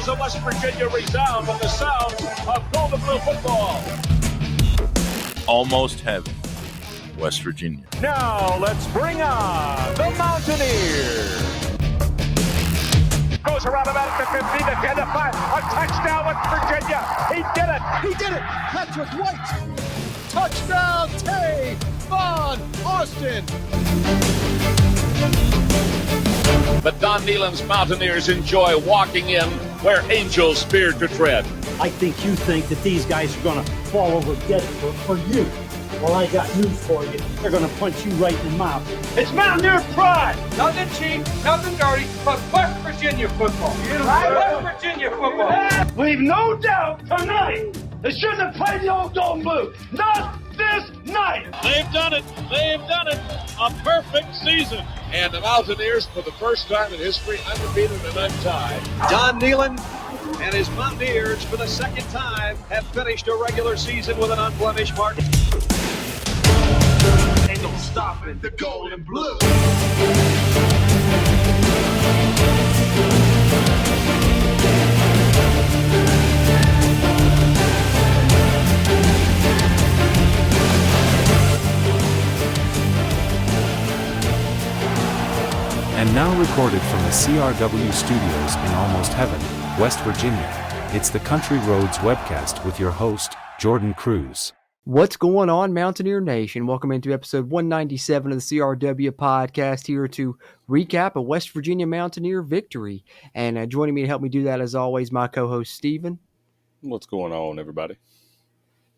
halls of West Virginia resound with the sound of Golden Blue football. Almost heaven, West Virginia. Now let's bring on the Mountaineers. Goes around about the 50, the 10, the 5. A touchdown, West Virginia. He did it. He did it. Patrick White. Touchdown, Tavon Austin. But Don Nehlen's Mountaineers enjoy walking in where angels feared to tread. I think you think that these guys are going to fall over dead for you. Well, I got news for you. They're going to punch you right in the mouth. It's Mountaineer pride. Nothing cheap, nothing dirty, but West Virginia football. West Virginia football. Leave no doubt tonight. They shouldn't have played the old Golden Blue. Not this night. They've done it. They've done it. A perfect season. And the Mountaineers, for the first time in history, undefeated and untied. Don Nehlen and his Mountaineers, for the second time, have finished a regular season with an unblemished mark. Ain't no stopping the Golden Blue. And now recorded from the CRW studios in Almost Heaven, West Virginia, it's the Country Roads webcast with your host, Jorden Cruz. What's going on, Mountaineer Nation? Welcome into episode 197 of the CRW podcast, here to recap a West Virginia Mountaineer victory. And joining me to help me do that, as always, my co-host, Steven. What's going on, everybody?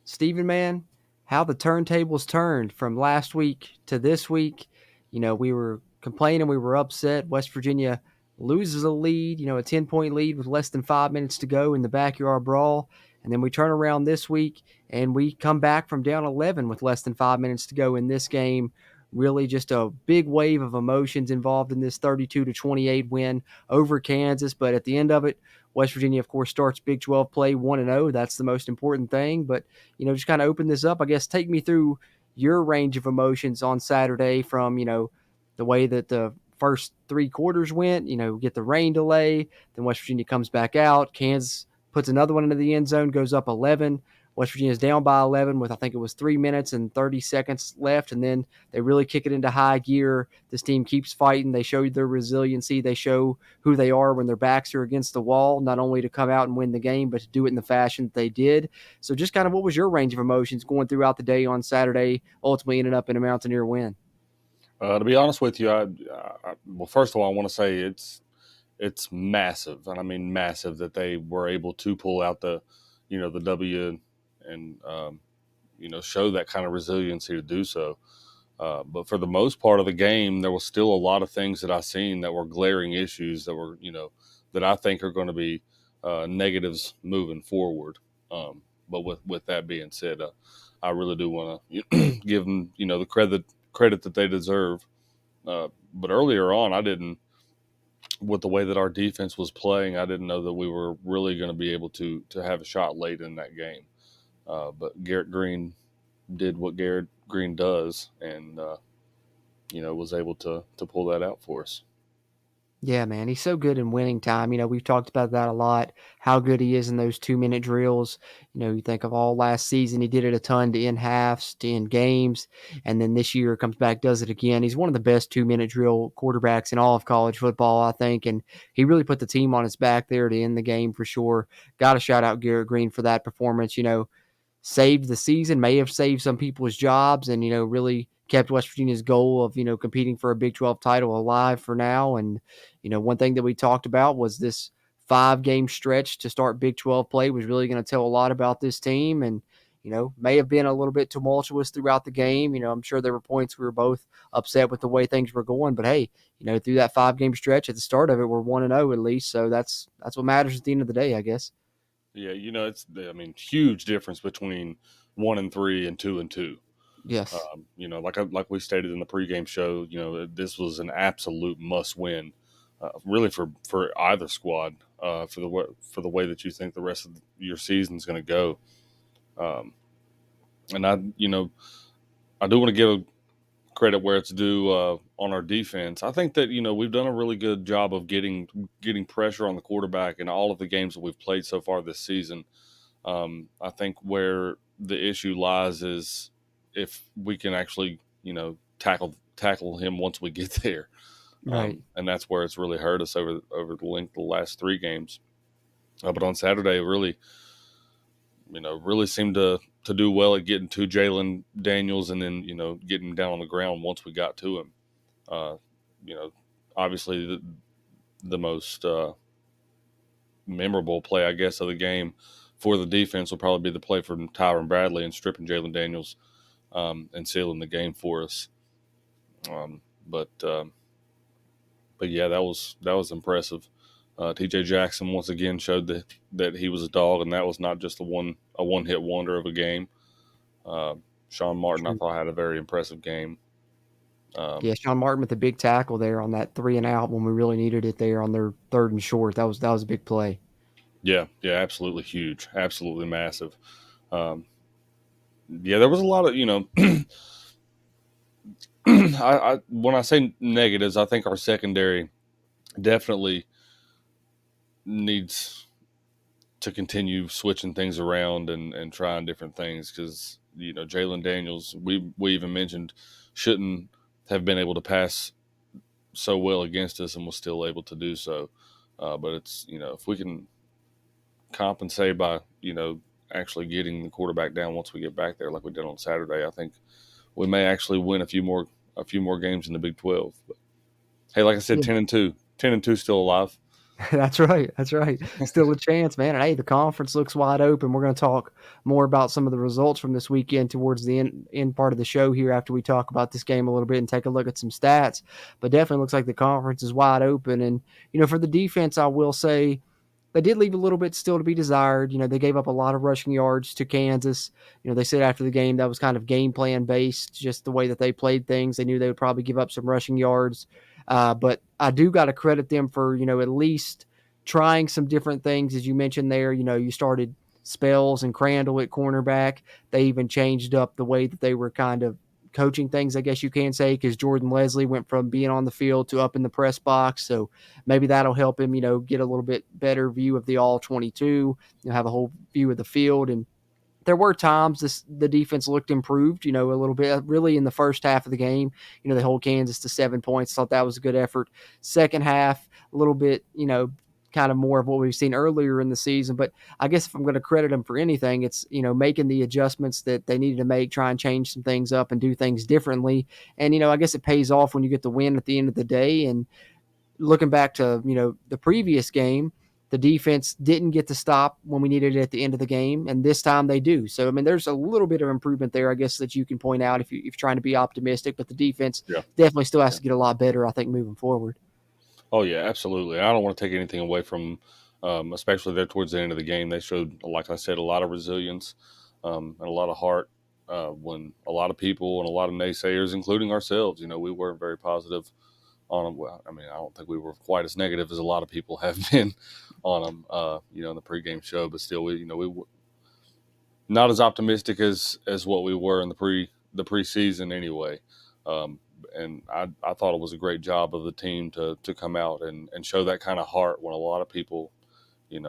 Steven, man, how the turntables turned from last week to this week. You know, we were complaining, we were upset. West Virginia loses a lead, a 10-point lead with less than 5 minutes to go in the backyard brawl. And then we turn around this week and we come back from down 11 with less than 5 minutes to go in this game. Really just a big wave of emotions involved in this 32-28 win over Kansas. But at the end of it, West Virginia, of course, starts Big 12 play 1-0. That's the most important thing. But, just kind of open this up. I guess take me through your range of emotions on Saturday from, the way that the first three quarters went, get the rain delay, then West Virginia comes back out. Kansas puts another one into the end zone, goes up 11. West Virginia's down by 11 with, I think it was 3 minutes and 30 seconds left, and then they really kick it into high gear. This team keeps fighting. They show their resiliency. They show who they are when their backs are against the wall, not only to come out and win the game, but to do it in the fashion that they did. So just kind of what was your range of emotions going throughout the day on Saturday, ultimately ending up in a Mountaineer win? To be honest with you, well, first of all, I want to say it's massive, and I mean massive, that they were able to pull out the W and show that kind of resiliency to do so. But for the most part of the game, there was still a lot of things that I seen that were glaring issues that were that I think are going to be negatives moving forward. But with that being said, I really do want to give them the credit that they deserve. But earlier on, I didn't, with the way that our defense was playing, I didn't know that we were really going to be able to have a shot late in that game. But Garrett Green did what Garrett Green does, and was able to pull that out for us. Yeah, man, he's so good in winning time. We've talked about that a lot, how good he is in those 2-minute drills. You think of all last season, he did it a ton to end halves, to end games, and then this year comes back, does it again. He's one of the best 2-minute drill quarterbacks in all of college football, I think, and he really put the team on his back there to end the game for sure. Got to shout out Garrett Green for that performance. Saved the season, may have saved some people's jobs, and, really kept West Virginia's goal of, competing for a Big 12 title alive for now. And, one thing that we talked about was this 5-game stretch to start Big 12 play was really going to tell a lot about this team, and, may have been a little bit tumultuous throughout the game. I'm sure there were points we were both upset with the way things were going, but hey, through that 5-game stretch at the start of it, we're 1-0 at least. So that's what matters at the end of the day, I guess. Yeah. Huge difference between 1-3 and 2-2. Yes. Like we stated in the pregame show, this was an absolute must win, really for either squad, for the way that you think the rest of your season is going to go. And I do want to give credit where it's due on our defense. I think that we've done a really good job of getting pressure on the quarterback in all of the games that we've played so far this season. I think where the issue lies is if we can actually tackle him once we get there, Right. and that's where it's really hurt us over the length of the last 3 games. But on Saturday, really seemed to do well at getting to Jalen Daniels and then, getting him down on the ground once we got to him. Obviously the most memorable play, I guess, of the game for the defense will probably be the play from Tyron Bradley and stripping Jalen Daniels and sealing the game for us. But yeah, that was impressive. TJ Jackson once again showed that he was a dog, and that was not just a one-hit wonder of a game. Sean Martin, I thought, had a very impressive game. Yeah, Sean Martin with the big tackle there on that 3-and-out when we really needed it there on their 3rd and short. That was a big play. Yeah, absolutely huge, absolutely massive. Yeah, there was a lot of when I say negatives, I think our secondary definitely needs to continue switching things around and trying different things because Jalen Daniels, we even mentioned, shouldn't have been able to pass so well against us and was still able to do so. But it's if we can compensate by actually getting the quarterback down once we get back there like we did on Saturday, I think we may actually win a few more games in the Big 12. But hey, like I said, 10-2 still alive. That's right. Still a chance, man. And hey, the conference looks wide open. We're going to talk more about some of the results from this weekend towards the end part of the show here after we talk about this game a little bit and take a look at some stats. But definitely looks like the conference is wide open. And, for the defense, I will say they did leave a little bit still to be desired. They gave up a lot of rushing yards to Kansas. They said after the game that was kind of game plan based, just the way that they played things. They knew they would probably give up some rushing yards. But I do got to credit them for, at least trying some different things. As you mentioned there, you started Spells and Crandall at cornerback. They even changed up the way that they were kind of coaching things, I guess you can say, because Jordan Leslie went from being on the field to up in the press box. So maybe that'll help him, get a little bit better view of the all 22, have a whole view of the field. And there were times the defense looked improved, a little bit, really in the first half of the game. They hold Kansas to 7 points. Thought that was a good effort. Second half, a little bit, kind of more of what we've seen earlier in the season. But I guess if I'm going to credit them for anything, it's, making the adjustments that they needed to make, try and change some things up and do things differently. And, I guess it pays off when you get the win at the end of the day. And looking back to, the previous game, the defense didn't get to stop when we needed it at the end of the game, and this time they do. So, I mean, there's a little bit of improvement there, I guess, that you can point out if you're trying to be optimistic, but the defense definitely still has to get a lot better, I think, moving forward. Oh, yeah, absolutely. I don't want to take anything away from especially there towards the end of the game. They showed, like I said, a lot of resilience and a lot of heart when a lot of people and a lot of naysayers, including ourselves, we weren't very positive on them. Well, I mean, I don't think we were quite as negative as a lot of people have been on them, in the pregame show, but still, we were not as optimistic as what we were in the preseason anyway. And I thought it was a great job of the team to come out and show that kind of heart when a lot of people in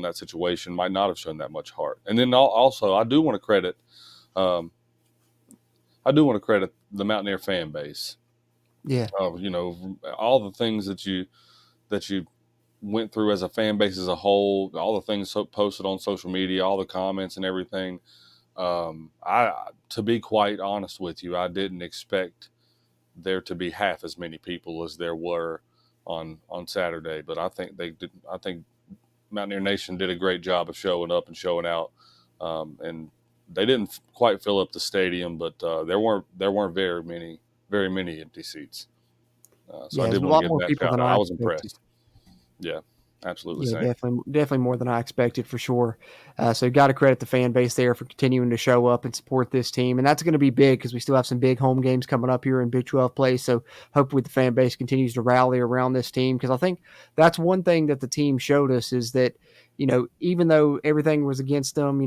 that situation might not have shown that much heart. And then also, I do want to credit the Mountaineer fan base. Yeah. All the things that you went through as a fan base as a whole, all the things posted on social media, all the comments and everything. To be quite honest with you, I didn't expect there to be half as many people as there were on Saturday, but I think Mountaineer Nation did a great job of showing up and showing out. And they didn't quite fill up the stadium, but there weren't very many empty seats. So I did want to give that shout out. I was impressed. Yeah, absolutely. Yeah, definitely more than I expected for sure. So got to credit the fan base there for continuing to show up and support this team. And that's going to be big because we still have some big home games coming up here in Big 12 play. So hopefully the fan base continues to rally around this team, because I think that's one thing that the team showed us is that, even though everything was against them,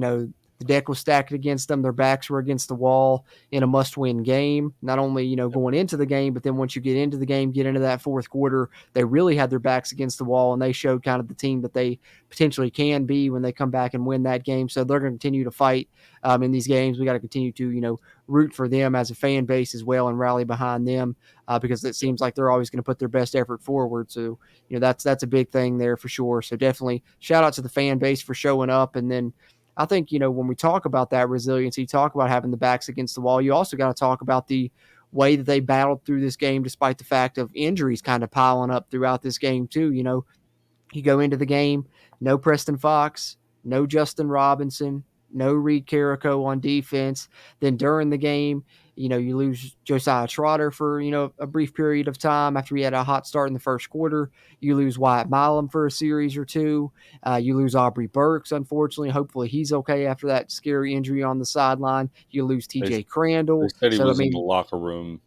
The deck was stacked against them. Their backs were against the wall in a must-win game. Not only, going into the game, but then once you get into the game, get into that fourth quarter, they really had their backs against the wall, and they showed kind of the team that they potentially can be when they come back and win that game. So they're going to continue to fight in these games. We got to continue to, root for them as a fan base as well and rally behind them because it seems like they're always going to put their best effort forward. So, that's a big thing there for sure. So definitely shout out to the fan base for showing up. And then I think, when we talk about that resiliency, talk about having the backs against the wall, you also got to talk about the way that they battled through this game despite the fact of injuries kind of piling up throughout this game too. You go into the game, no Preston Fox, no Justin Robinson, no Reed Carrico on defense. Then during the game, you lose Josiah Trotter for, a brief period of time after he had a hot start in the first quarter. You lose Wyatt Milam for a series or two. You lose Aubrey Burks, unfortunately. Hopefully he's okay after that scary injury on the sideline. You lose TJ Crandall. They said he So, was in the locker room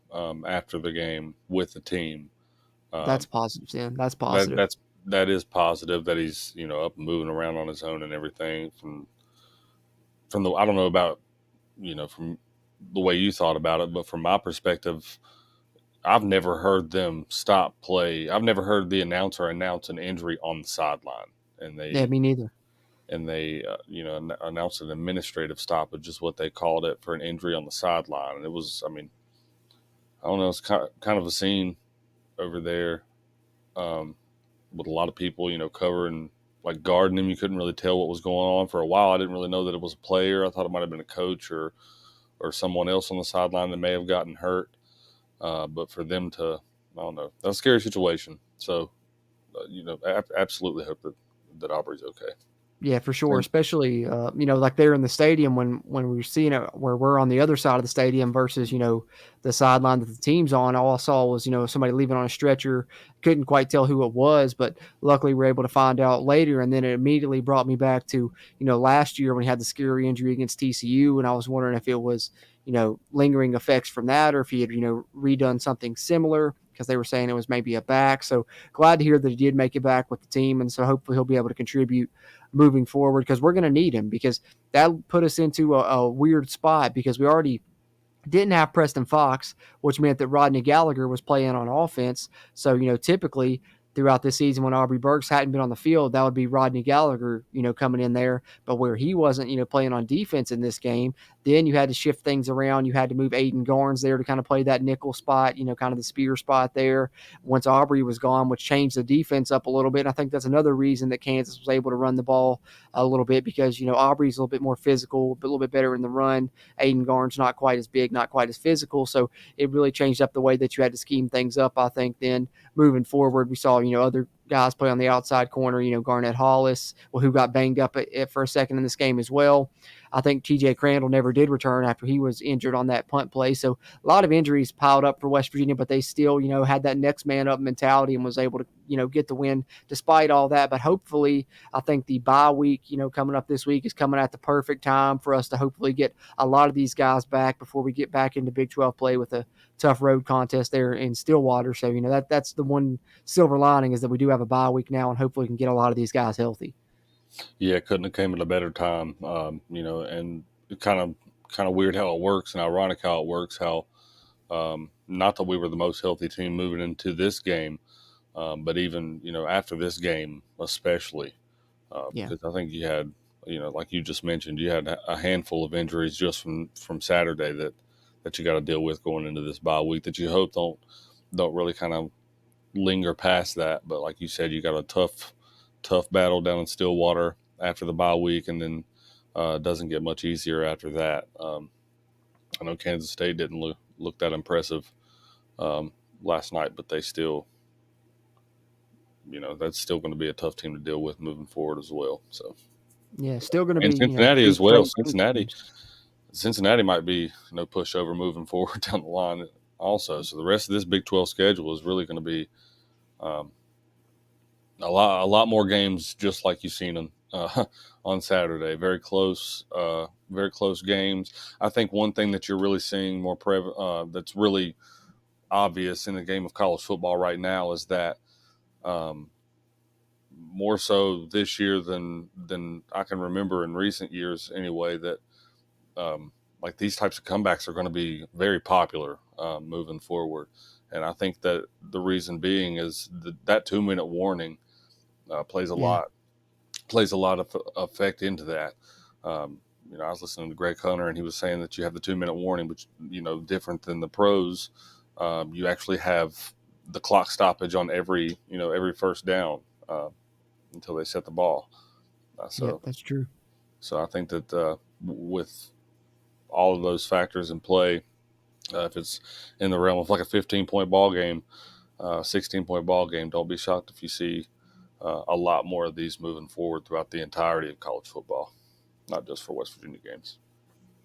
after the game with the team. That's positive, Sam. That's positive. That is positive that he's up and moving around on his own and everything. From the I don't know about from the way you thought about it, but from my perspective, I've never heard them stop play. I've never heard the announcer announce an injury on the sideline, and Yeah, me neither. And they announced an administrative stoppage, is what they called it, for an injury on the sideline. And it was, I don't know, it's kind of a scene over there. With a lot of people, covering, like guarding him. You couldn't really tell what was going on for a while. I didn't really know that it was a player. I thought it might have been a coach or someone else on the sideline that may have gotten hurt. But for them to, I don't know, that's a scary situation. So, absolutely hope that Aubrey's okay. Yeah, for sure. Especially, like there in the stadium when we were seeing it, where we're on the other side of the stadium versus, the sideline that the team's on. All I saw was, somebody leaving on a stretcher. Couldn't quite tell who it was, but luckily we were able to find out later. And then it immediately brought me back to, last year when he had the scary injury against TCU. And I was wondering if it was, lingering effects from that or if he had, redone something similar, because they were saying it was maybe a back. So glad to hear that he did make it back with the team. And so hopefully he'll be able to contribute moving forward, because we're going to need him, because that put us into a weird spot because we already didn't have Preston Fox, which meant that Rodney Gallagher was playing on offense. So, typically throughout this season when Aubrey Burks hadn't been on the field, that would be Rodney Gallagher, coming in there. But where he wasn't, playing on defense in this game, then you had to shift things around. You had to move Aiden Garnes there to kind of play that nickel spot, kind of the spear spot there once Aubrey was gone, which changed the defense up a little bit. And I think that's another reason that Kansas was able to run the ball a little bit because, Aubrey's a little bit more physical, but a little bit better in the run. Aiden Garnes not quite as big, not quite as physical. So it really changed up the way that you had to scheme things up, I think, then moving forward. We saw, other guys play on the outside corner, Garnett Hollis, who got banged up for a second in this game as well. I think TJ Crandall never did return after he was injured on that punt play. So a lot of injuries piled up for West Virginia, but they still, had that next man up mentality and was able to, get the win despite all that. But hopefully, I think the bye week, coming up this week is coming at the perfect time for us to hopefully get a lot of these guys back before we get back into Big 12 play with a tough road contest there in Stillwater. So, that's the one silver lining, is that we do have a bye week now, and hopefully we can get a lot of these guys healthy. Yeah, couldn't have came at a better time. And kind of weird how it works, and ironic how it works. How not that we were the most healthy team moving into this game, but even after this game, especially because I think you had like you just mentioned, you had a handful of injuries just from Saturday that you got to deal with going into this bye week that you hope don't really kind of linger past that. But like you said, you got a tough battle down in Stillwater after the bye week, and then it doesn't get much easier after that. I know Kansas State didn't look that impressive last night, but they still, that's still going to be a tough team to deal with moving forward as well. So yeah, still going to be and Cincinnati as well. Cincinnati might be no pushover moving forward down the line also. So the rest of this Big 12 schedule is really going to be a lot more games, just like you've seen them on Saturday. Very close games. I think one thing that you're really seeing more that's really obvious in the game of college football right now is that more so this year than I can remember in recent years anyway, that like these types of comebacks are going to be very popular moving forward. And I think that the reason being is that 2-minute warning plays a Yeah. lot of effect into that. I was listening to Greg Hunter, and he was saying that you have the 2-minute warning, but different than the pros. You actually have the clock stoppage on every first down until they set the ball. Yep, that's true. So I think that with all of those factors in play, if it's in the realm of like a 15-point ball game, 16-point ball game, don't be shocked if you see a lot more of these moving forward throughout the entirety of college football, not just for West Virginia games.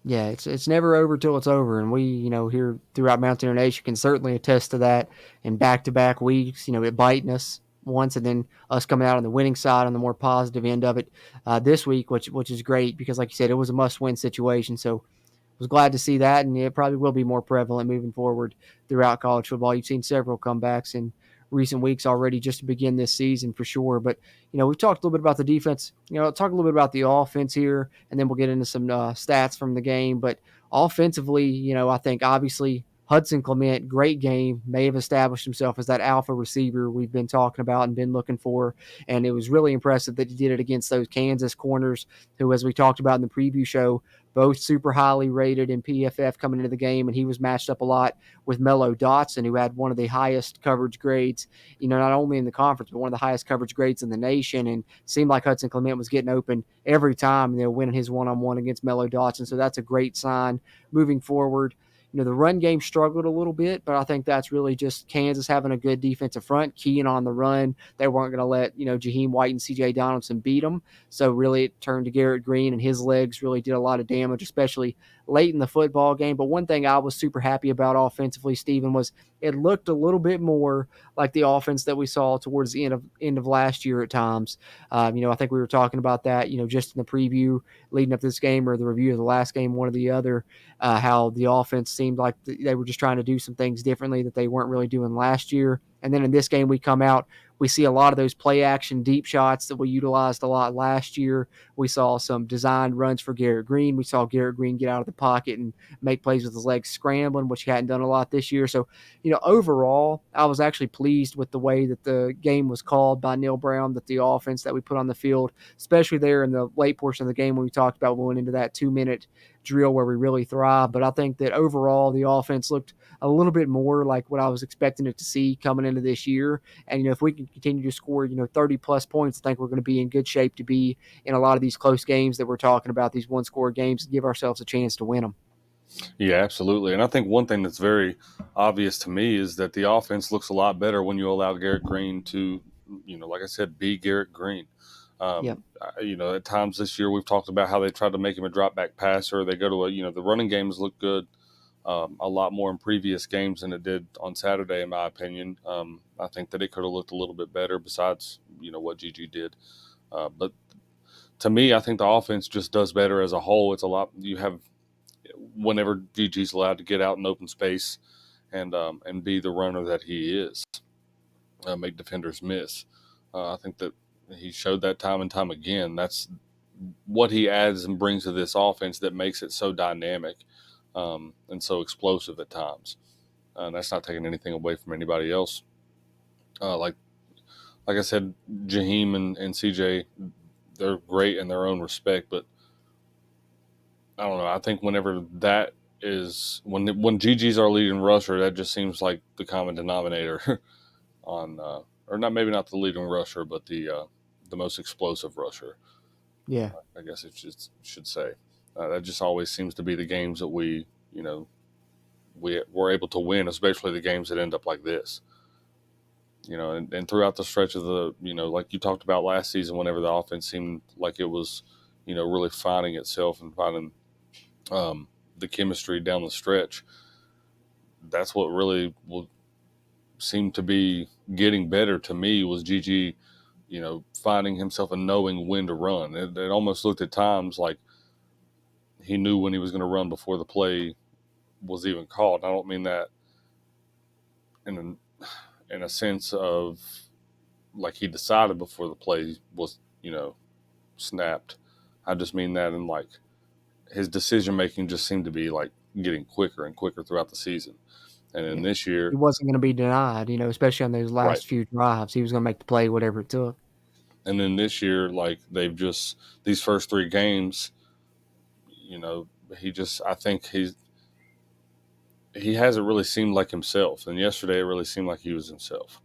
Yeah, it's never over till it's over, and we here throughout Mountaineer Nation can certainly attest to that. In back-to-back weeks, it biting us once, and then us coming out on the winning side on the more positive end of it this week, which is great because, like you said, it was a must-win situation. So was glad to see that, and it probably will be more prevalent moving forward throughout college football. You've seen several comebacks in recent weeks already just to begin this season for sure. But, we've talked a little bit about the defense. Talk a little bit about the offense here, and then we'll get into some stats from the game. But offensively, I think obviously Hudson Clement, great game, may have established himself as that alpha receiver we've been talking about and been looking for. And it was really impressive that he did it against those Kansas corners who, as we talked about in the preview show, both super highly rated in PFF coming into the game, and he was matched up a lot with Mello Dotson, who had one of the highest coverage grades, not only in the conference, but one of the highest coverage grades in the nation, and seemed like Hudson Clement was getting open every time, winning his one-on-one against Mello Dotson, so that's a great sign moving forward. The run game struggled a little bit, but I think that's really just Kansas having a good defensive front, keying on the run. They weren't going to let, Jaheim White and C.J. Donaldson beat them. So really it turned to Garrett Green, and his legs really did a lot of damage, especially late in the football game. But one thing I was super happy about offensively, Steven, was it looked a little bit more like the offense that we saw towards the end of last year at times. I think we were talking about that, just in the preview leading up to this game or the review of the last game, one or the other, how the offense seemed like they were just trying to do some things differently that they weren't really doing last year. And then in this game, we come out, we see a lot of those play action deep shots that we utilized a lot last year. We saw some designed runs for Garrett Green. We saw Garrett Green get out of the pocket and make plays with his legs scrambling, which he hadn't done a lot this year. So, overall, I was actually pleased with the way that the game was called by Neil Brown, that the offense that we put on the field, especially there in the late portion of the game when we talked about going into that 2-minute drill where we really thrive. But I think that overall the offense looked a little bit more like what I was expecting it to see coming into this year. And, if we can continue to score, 30 plus points, I think we're going to be in good shape to be in a lot of these close games that we're talking about, these one-score games, and give ourselves a chance to win them. Yeah, absolutely. And I think one thing that's very obvious to me is that the offense looks a lot better when you allow Garrett Green to, like I said, be Garrett Green. Yep. At times this year we've talked about how they tried to make him a drop back passer. They go to the running games look good a lot more in previous games than it did on Saturday, in my opinion. I think that it could have looked a little bit better besides, what Gigi did. But to me, I think the offense just does better as a whole. It's a lot, you have, whenever Gigi's allowed to get out in open space and be the runner that he is, make defenders miss. I think that he showed that time and time again. That's what he adds and brings to this offense that makes it so dynamic and so explosive at times. That's not taking anything away from anybody else. Like I said, Jaheim and CJ, they're great in their own respect, but I don't know. I think whenever that is when Gigi's our leading rusher, that just seems like the common denominator on or not, maybe not the leading rusher, but the most explosive rusher. Yeah, I guess it should say. That just always seems to be the games that we're able to win, especially the games that end up like this. And throughout the stretch of the, like you talked about last season, whenever the offense seemed like it was, really finding itself and finding the chemistry down the stretch, that's what really will seem to be getting better to me was Gigi, finding himself and knowing when to run. It almost looked at times like he knew when he was going to run before the play was even called. I don't mean that in a sense of like he decided before the play was, snapped. I just mean that in like his decision making just seemed to be like getting quicker and quicker throughout the season. And then Yeah. this year, He wasn't going to be denied, especially on those right. last few drives. He was going to make the play, whatever it took. And then this year, like they've just these first 3 games, I think he hasn't really seemed like himself. And yesterday, it really seemed like he was himself.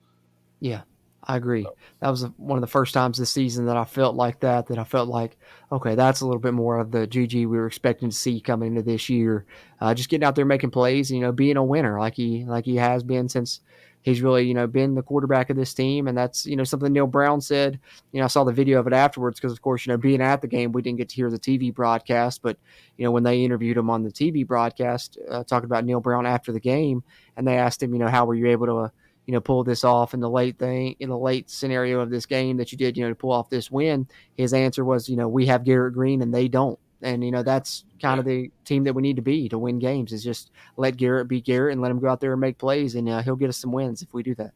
Yeah, I agree. That was one of the first times this season that I felt like that I felt like, okay, that's a little bit more of the GG we were expecting to see coming into this year. Just getting out there making plays, being a winner like he has been since he's really, been the quarterback of this team. And that's, something Neil Brown said. I saw the video of it afterwards because, of course, being at the game, we didn't get to hear the TV broadcast. But, when they interviewed him on the TV broadcast, talking about Neil Brown after the game, and they asked him, how were you able to pull this off in the late scenario of this game that you did, to pull off this win. His answer was, we have Garrett Green and they don't. And, that's kind of the team that we need to be to win games, is just let Garrett be Garrett and let him go out there and make plays. And he'll get us some wins if we do that.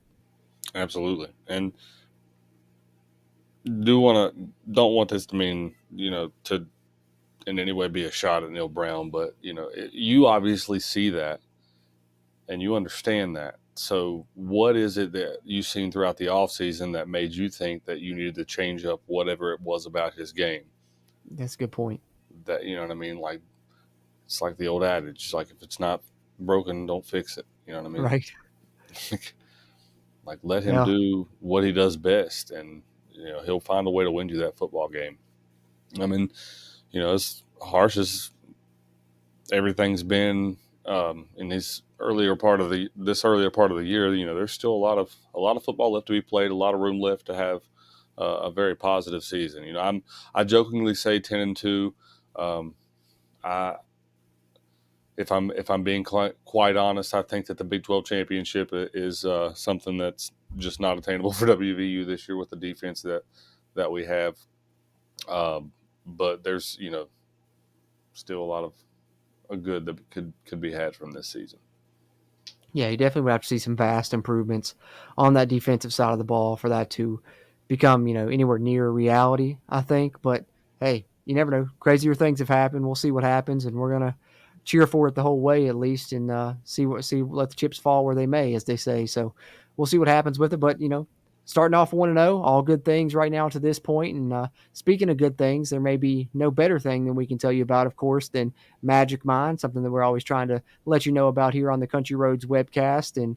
Absolutely. And don't want this to mean, to in any way be a shot at Neil Brown, but, you obviously see that and you understand that. So what is it that you've seen throughout the offseason that made you think that you needed to change up whatever it was about his game? That's a good point. That, you know what I mean? Like, it's like the old adage, it's like if it's not broken, don't fix it. You know what I mean? Right. Like, let him do what he does best, and, he'll find a way to win you that football game. I mean, as harsh as everything's been in this earlier part of the year, there's still a lot of football left to be played, a lot of room left to have a very positive season. I jokingly say 10-2. If I'm being quite honest, I think that the Big 12 championship is something that's just not attainable for WVU this year with the defense that we have. But there's still a lot of a good that could be had from this season. Yeah, you definitely would have to see some vast improvements on that defensive side of the ball for that to become, anywhere near reality, I think. But hey, you never know. Crazier things have happened. We'll see what happens, and we're gonna cheer for it the whole way at least, and let the chips fall where they may, as they say. So we'll see what happens with it. But starting off 1-0, all good things right now to this point. And speaking of good things, there may be no better thing than we can tell you about, of course, than Magic Mind, something that we're always trying to let you know about here on the Country Roads webcast. And,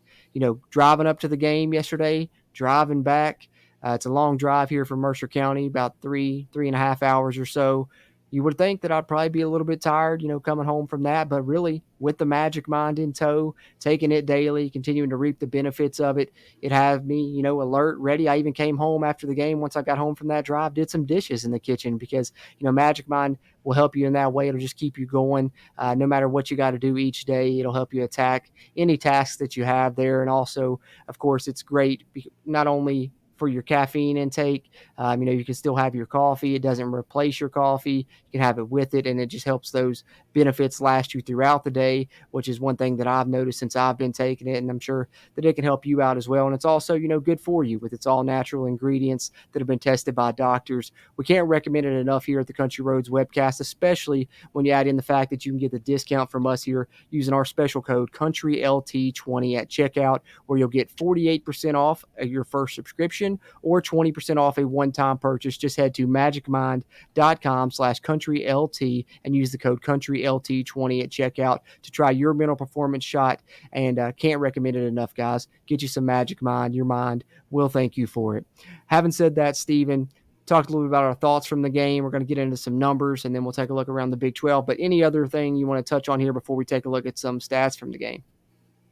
driving up to the game yesterday, driving back, it's a long drive here from Mercer County, about 3.5 hours or so. You would think that I'd probably be a little bit tired, coming home from that. But really, with the Magic Mind in tow, taking it daily, continuing to reap the benefits of it, it had me, alert, ready. I even came home after the game. Once I got home from that drive, did some dishes in the kitchen because, Magic Mind will help you in that way. It'll just keep you going no matter what you got to do each day. It'll help you attack any tasks that you have there. And also, of course, it's great not only for your caffeine intake. You can still have your coffee. It doesn't replace your coffee. You can have it with it, and it just helps those benefits last you throughout the day, which is one thing that I've noticed since I've been taking it, and I'm sure that it can help you out as well. And it's also, good for you with its all natural ingredients that have been tested by doctors. We can't recommend it enough here at the Country Roads webcast, especially when you add in the fact that you can get the discount from us here using our special code CountryLT20 at checkout, where you'll get 48% off your first subscription or 20% off a one-time purchase. Just head to magicmind.com/countrylt and use the code CountryLT20 at checkout to try your mental performance shot. And can't recommend it enough, guys. Get you some Magic Mind. Your mind will thank you for it. Having said that, Steven, talked a little bit about our thoughts from the game. We're going to get into some numbers, and then we'll take a look around the Big 12. But any other thing you want to touch on here before we take a look at some stats from the game?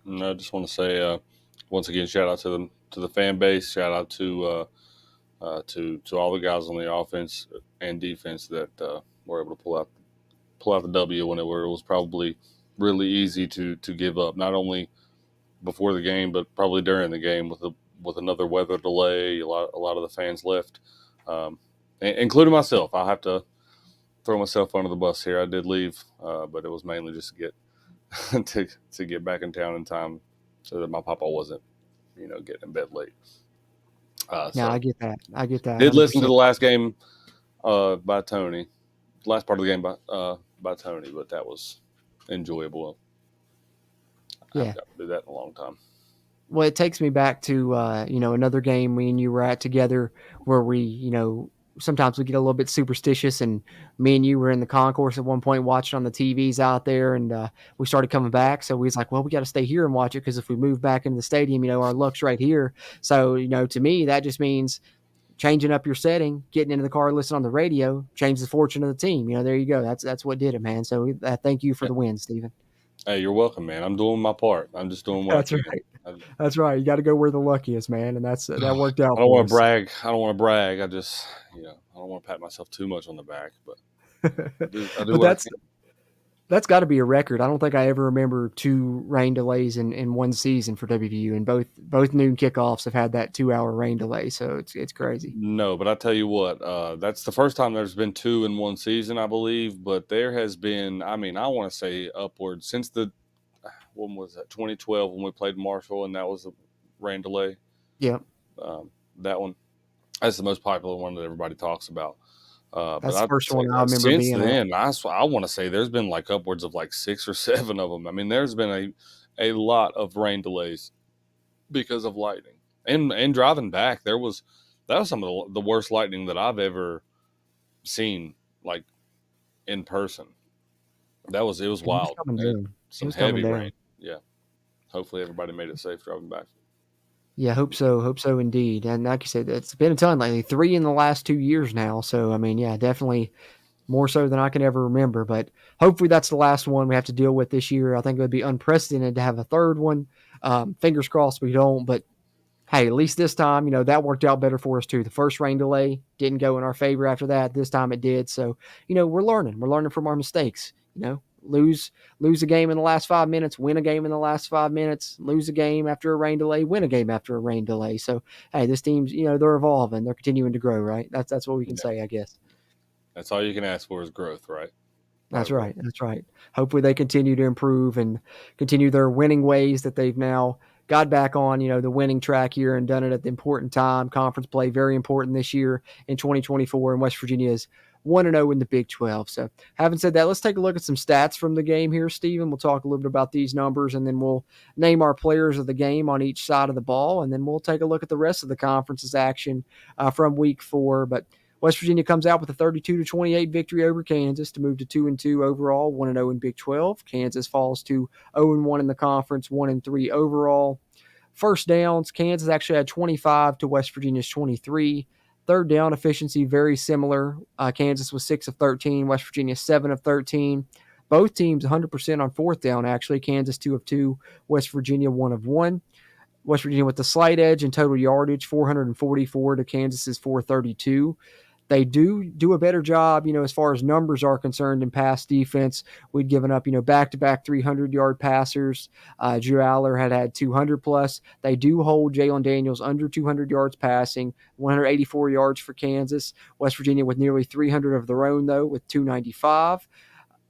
I just want to say once again, shout out to the fan base. Shout out to all the guys on the offense and defense that were able to pull out the W when it was probably really easy to give up. Not only before the game, but probably during the game with another weather delay. A lot of the fans left, including myself. I'll have to throw myself under the bus here. I did leave, but it was mainly just to get to get back in town in time so that my papa wasn't, getting in bed late. No, So I get that. I get that. did listen to 100%. the last game by Tony, last part of the game by Tony, but that was enjoyable. I Yeah. haven't got to do that in a long time. Well, it takes me back to another game me and you were at together where we sometimes we get a little bit superstitious, and me and you were in the concourse at one point watching on the TVs out there, and we started coming back. So we was like, well, we got to stay here and watch it because if we move back into the stadium, our luck's right here. So to me that just means changing up your setting, getting into the car, listening on the radio, change the fortune of the team. There you go. That's what did it, man. So thank you for the win, Steven. Hey, you're welcome, man. I'm doing my part. I'm just doing what That's I can. right. That's right. You got to go where the luck is, man, and that worked out. I don't for want us. to brag. I don't want to brag. I just, I don't want to pat myself too much on the back, but I do But what I can. that's got to be a record. I don't think I ever remember 2 rain delays in one season for WVU, and both noon kickoffs have had that 2-hour rain delay. So it's crazy. No, but I tell you what, that's the first time there's been 2 in one season, I believe. But there has been, I want to say upwards since when was that, 2012 when we played Marshall, and that was a rain delay. Yeah, that one. That's the most popular one that everybody talks about. that's But the first one I that remember since being at. then, I want to say there's been like upwards of like 6 or 7 of them. There's been a lot of rain delays because of lightning. And driving back, that was some of the worst lightning that I've ever seen, like in person. It was It was wild. coming And down. It some was coming heavy down. rain. Yeah. Hopefully everybody made it safe driving back. Yeah, hope so. Hope so indeed. And like you said, it's been a ton lately. 3 in the last 2 years now. So yeah, definitely more so than I can ever remember. But hopefully that's the last one we have to deal with this year. I think it would be unprecedented to have a third one. Fingers crossed we don't. But hey, at least this time, that worked out better for us too. The first rain delay didn't go in our favor after that. This time it did. So, we're learning. We're learning from our mistakes. Lose a game in the last 5 minutes, win a game in the last 5 minutes, lose a game after a rain delay, win a game after a rain delay. So, hey, this team's, they're evolving. They're continuing to grow, right? That's what we can say, I guess. That's all you can ask for is growth, right? That's right. That's right. Hopefully they continue to improve and continue their winning ways that they've now got back on, the winning track here and done it at the important time. Conference play, very important this year in 2024, and West Virginia is 1-0 in the Big 12. So having said that, let's take a look at some stats from the game here, Steven. We'll talk a little bit about these numbers, and then we'll name our players of the game on each side of the ball, and then we'll take a look at the rest of the conference's action from Week 4. But West Virginia comes out with a 32-28 victory over Kansas to move to 2-2 overall, 1-0 in Big 12. Kansas falls to 0-1 in the conference, 1-3 overall. First downs, Kansas actually had 25 to West Virginia's 23. Third down efficiency, very similar. Kansas was 6 of 13, West Virginia 7 of 13. Both teams 100% on fourth down, actually. Kansas 2 of 2, West Virginia 1 of 1. West Virginia with the slight edge in total yardage, 444 to Kansas's 432. They do a better job, as far as numbers are concerned in pass defense. We'd given up, back-to-back 300-yard passers. Drew Aller had 200 plus. They do hold Jalen Daniels under 200 yards passing, 184 yards for Kansas. West Virginia with nearly 300 of their own, though, with 295.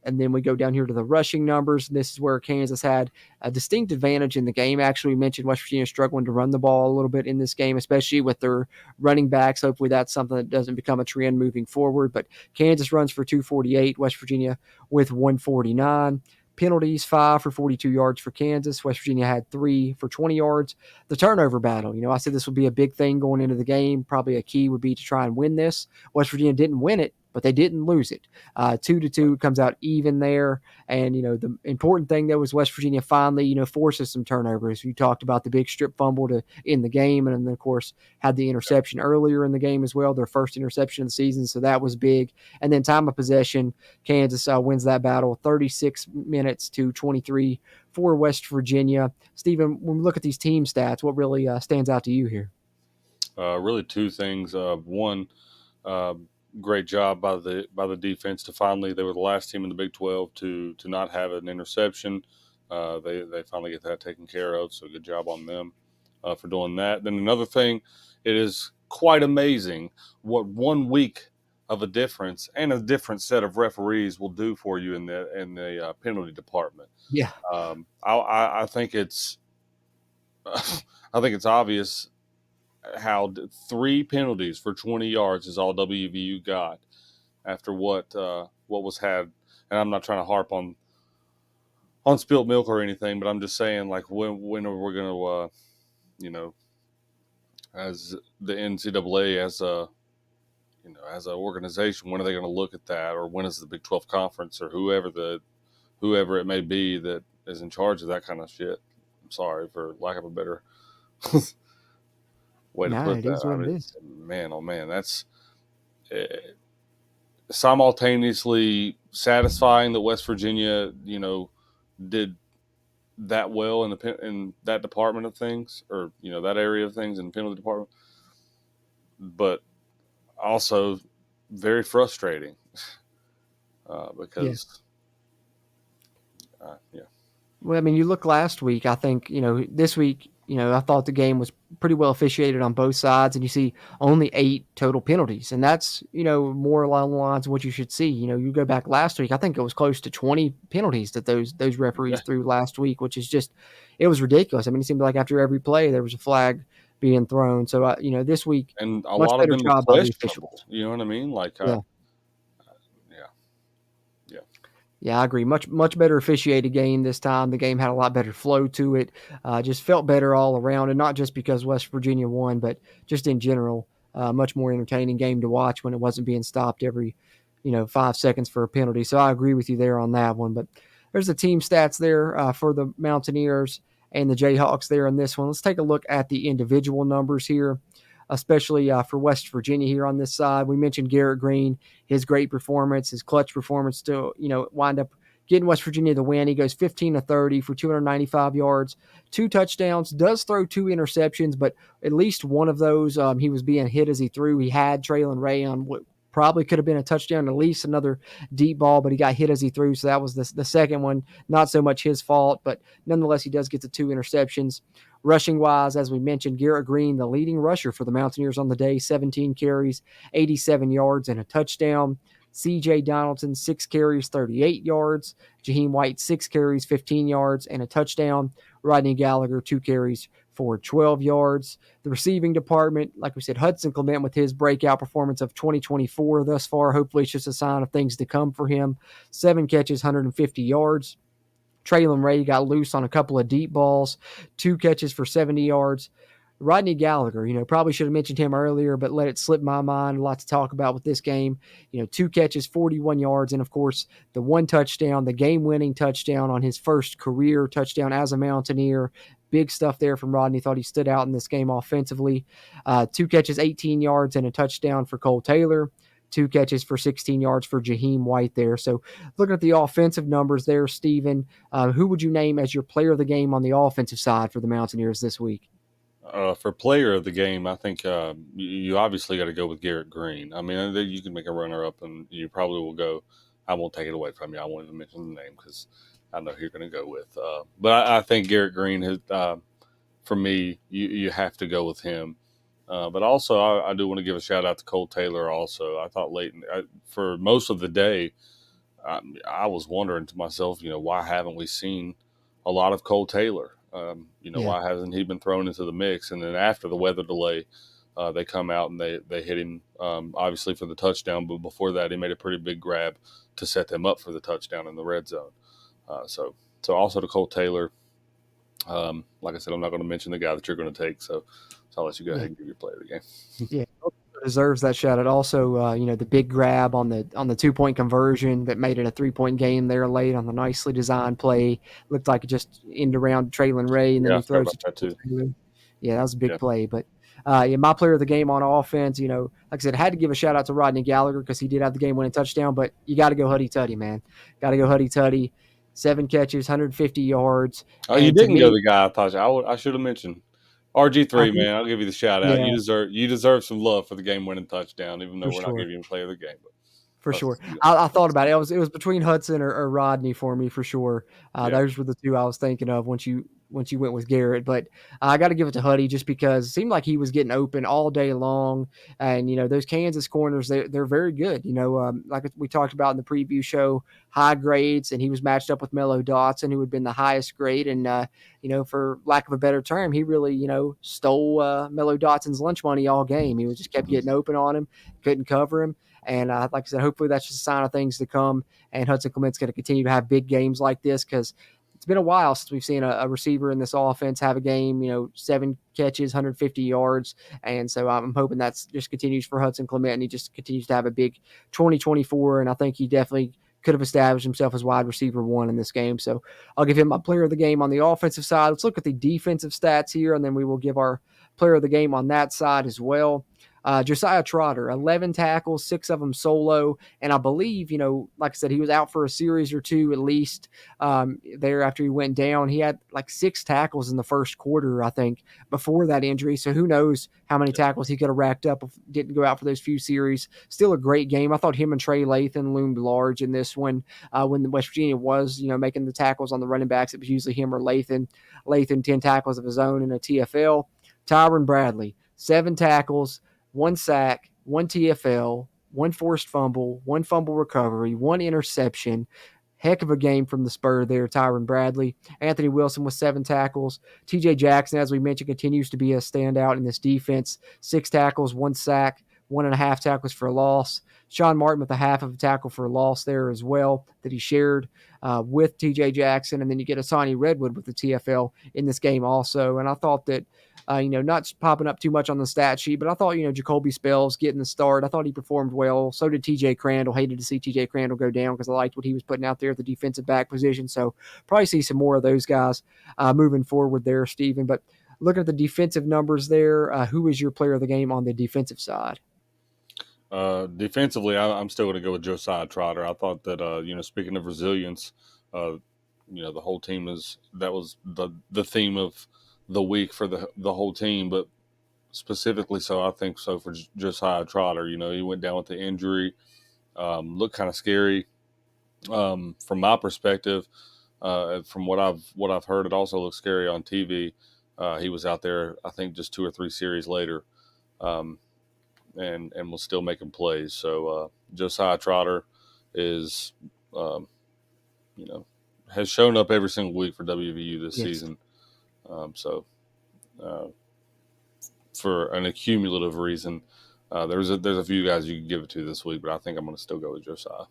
And then we go down here to the rushing numbers. This is where Kansas had a distinct advantage in the game. Actually, we mentioned West Virginia struggling to run the ball a little bit in this game, especially with their running backs. Hopefully that's something that doesn't become a trend moving forward. But Kansas runs for 248, West Virginia with 149. Penalties, 5 for 42 yards for Kansas. West Virginia had 3 for 20 yards. The turnover battle, I said this would be a big thing going into the game. Probably a key would be to try and win this. West Virginia didn't win it, but they didn't lose it. 2-2 comes out even there. And, the important thing there was West Virginia finally, forces some turnovers. You talked about the big strip fumble to end the game. And then, of course, had the interception earlier in the game as well, their first interception of the season. So that was big. And then time of possession, Kansas wins that battle, 36 minutes to 23 for West Virginia. Steven, when we look at these team stats, what really stands out to you here? Really 2 things. One, great job by the defense to finally, they were the last team in the Big 12 to not have an interception. They finally get that taken care of, so good job on them for doing that. Then another thing, it is quite amazing what 1 week of a difference and a different set of referees will do for you in the penalty department. Yeah. I think it's I think it's obvious how 3 penalties for 20 yards is all WVU got after what was had. And I'm not trying to harp on spilt milk or anything, but I'm just saying, like, when are we going to, as the NCAA, as a as an organization, when are they going to look at that, or when is the Big 12 conference or whoever it may be that is in charge of that kind of shit? I'm sorry, for lack of a better way to Nah, put it that. is what I it mean, is. man, oh man, that's simultaneously satisfying that West Virginia, did that well in that department of things, or that area of things in the penalty department, but also very frustrating Yeah. because yeah. Well, I mean, you look last week, I think, this week, I thought the game was pretty well officiated on both sides, and you see only 8 total penalties. And that's, more along the lines of what you should see. You go back last week, I think it was close to 20 penalties that those referees threw last week, which is just, it was ridiculous. I mean, it seemed like after every play, there was a flag being thrown. So, this week, And a much lot of better them were job by the questionable. officials. You know what I mean? Like, Yeah. Yeah. Yeah, I agree. Much better officiated game this time. The game had a lot better flow to it. Just felt better all around, and not just because West Virginia won, but just in general, much more entertaining game to watch when it wasn't being stopped every, 5 seconds for a penalty. So I agree with you there on that one. But there's the team stats there for the Mountaineers and the Jayhawks there in this one. Let's take a look at the individual numbers here, especially for West Virginia here on this side. We mentioned Garrett Green, his great performance, his clutch performance to, wind up getting West Virginia the win. He goes 15 of 30 for 295 yards, 2 touchdowns, does throw 2 interceptions, but at least one of those he was being hit as he threw. He had Traylon Ray on what probably could have been a touchdown, at least another deep ball, but he got hit as he threw. So that was the second one. Not so much his fault, but nonetheless, he does get the 2 interceptions. Rushing wise, as we mentioned, Garrett Green, the leading rusher for the Mountaineers on the day, 17 carries, 87 yards, and a touchdown. C.J. Donaldson, 6 carries, 38 yards. Jaheim White, 6 carries, 15 yards, and a touchdown. Rodney Gallagher, 2 carries for 12 yards. The receiving department, like we said, Hudson Clement with his breakout performance of 2024 thus far. Hopefully it's just a sign of things to come for him. 7 catches, 150 yards. Traylon Ray got loose on a couple of deep balls, 2 catches for 70 yards. Rodney Gallagher, probably should have mentioned him earlier, but let it slip my mind. A lot to talk about with this game. 2 catches, 41 yards, and of course, the 1 touchdown, the game-winning touchdown on his first career touchdown as a Mountaineer. Big stuff there from Rodney. Thought he stood out in this game offensively. 2 catches, 18 yards, and a touchdown for Cole Taylor. 2 catches for 16 yards for Jaheim White there. So looking at the offensive numbers there, Steven, who would you name as your player of the game on the offensive side for the Mountaineers this week? For player of the game, I think you obviously got to go with Garrett Green. I mean, you can make a runner-up, and you probably will go. I won't take it away from you. I won't even mention the name because I know who you're going to go with. But I think Garrett Green has, for me, you have to go with him. But also, I do want to give a shout out to Cole Taylor. Also, I thought for most of the day, I was wondering to myself, why haven't we seen a lot of Cole Taylor? Why hasn't he been thrown into the mix? And then after the weather delay, they come out and they hit him, obviously for the touchdown. But before that, he made a pretty big grab to set them up for the touchdown in the red zone. So also to Cole Taylor, like I said, I'm not going to mention the guy that you're going to take. So I'll let you go ahead and give your play of the game. Yeah, deserves that shout out. Also, the big grab on the 2-point conversion that made it a 3-point game there late on the nicely designed play. Looked like it just ended around Traylon Ray, and then he throws it to Taylor. Yeah, that was a big play. But my player of the game on offense, like I said, had to give a shout out to Rodney Gallagher because he did have the game winning touchdown. But you got to go Huddy Tuddy, man. Got to go Huddy Tuddy. 7 catches, 150 yards. Oh, you didn't go the guy I thought I should have mentioned. RG3, man, I'll give you the shout out. Yeah. You deserve some love for the game winning touchdown, even though For we're sure. not giving you a play of the game. But. For sure. I thought about it. It was between Hudson or Rodney for me for sure. Those were the two I was thinking of once you went with Garrett. But I got to give it to Huddy just because it seemed like he was getting open all day long. And, those Kansas corners, they're very good. Like we talked about in the preview show, high grades, and he was matched up with Mello Dotson, who had been the highest grade. And, for lack of a better term, he really, stole Mello Dotson's lunch money all game. He was just kept getting open on him, couldn't cover him. And like I said, hopefully that's just a sign of things to come. And Hudson Clement's going to continue to have big games like this because it's been a while since we've seen a receiver in this offense have a game, 7 catches, 150 yards. And so I'm hoping that's just continues for Hudson Clement, and he just continues to have a big 2024. And I think he definitely could have established himself as wide receiver 1 in this game. So I'll give him my player of the game on the offensive side. Let's look at the defensive stats here, and then we will give our player of the game on that side as well. Josiah Trotter, 11 tackles, 6 of them solo. And I believe, like I said, he was out for a series or two at least there after he went down. He had like 6 tackles in the first quarter, I think, before that injury. So who knows how many tackles he could have racked up if he didn't go out for those few series. Still a great game. I thought him and Trey Lathan loomed large in this one when the West Virginia was, making the tackles on the running backs. It was usually him or Lathan. Lathan, 10 tackles of his own in a TFL. Tyron Bradley, 7 tackles, 1 sack, 1 TFL, 1 forced fumble, 1 fumble recovery, 1 interception. Heck of a game from the spur there, Tyron Bradley. Anthony Wilson with 7 tackles. TJ Jackson, as we mentioned, continues to be a standout in this defense. 6 tackles, 1 sack, 1.5 tackles for a loss. Sean Martin with a half of a tackle for a loss there as well that he shared with TJ Jackson. And then you get Asani Redwood with the TFL in this game also. And I thought that not popping up too much on the stat sheet, but I thought, Jacoby Spells getting the start. I thought he performed well. So did TJ Crandall. Hated to see TJ Crandall go down because I liked what he was putting out there at the defensive back position. So probably see some more of those guys moving forward there, Steven. But looking at the defensive numbers there, who is your player of the game on the defensive side? Defensively, I'm still going to go with Josiah Trotter. I thought that, speaking of resilience, the whole team that was the theme of the week for the whole team, but specifically so, I think so for Josiah Trotter. He went down with the injury, looked kind of scary from my perspective. From what I've heard, it also looks scary on TV. He was out there, I think, just 2 or 3 series later, and was still making plays. So Josiah Trotter is, has shown up every single week for WVU this season. For an accumulative reason, there's a few guys you can give it to this week, but I think I'm going to still go with Josiah.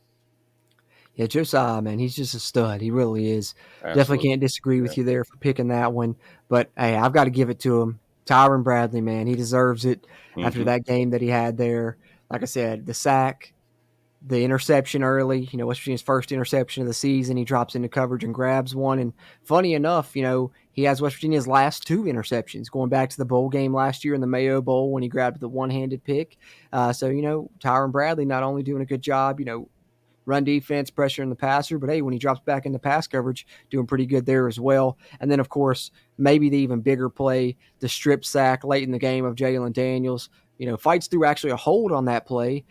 Yeah, Josiah, man, he's just a stud. He really is. Absolutely. Definitely can't disagree with you there for picking that one. But, hey, I've got to give it to him. Tyron Bradley, man, he deserves it after that game that he had there. Like I said, the sack, the interception early, West Virginia's first interception of the season. He drops into coverage and grabs one. And funny enough, he has West Virginia's last 2 interceptions going back to the bowl game last year in the Mayo Bowl when he grabbed the one-handed pick. So, Tyron Bradley not only doing a good job, run defense, pressuring the passer, but hey, when he drops back into pass coverage, doing pretty good there as well. And then, of course, maybe the even bigger play, the strip sack late in the game of Jalen Daniels. Fights through actually a hold on that play,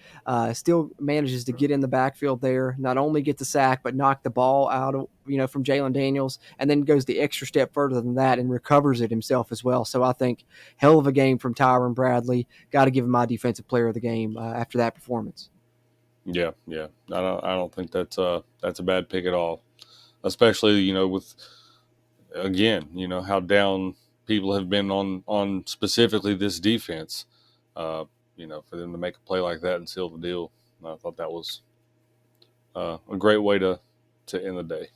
still manages to get in the backfield there, not only get the sack, but knock the ball out of, from Jalen Daniels, and then goes the extra step further than that and recovers it himself as well. So I think hell of a game from Tyron Bradley. Got to give him my defensive player of the game after that performance. Yeah. I don't think that's a bad pick at all, especially with how down people have been on specifically this defense. For them to make a play like that and seal the deal, I thought that was a great way to end the day.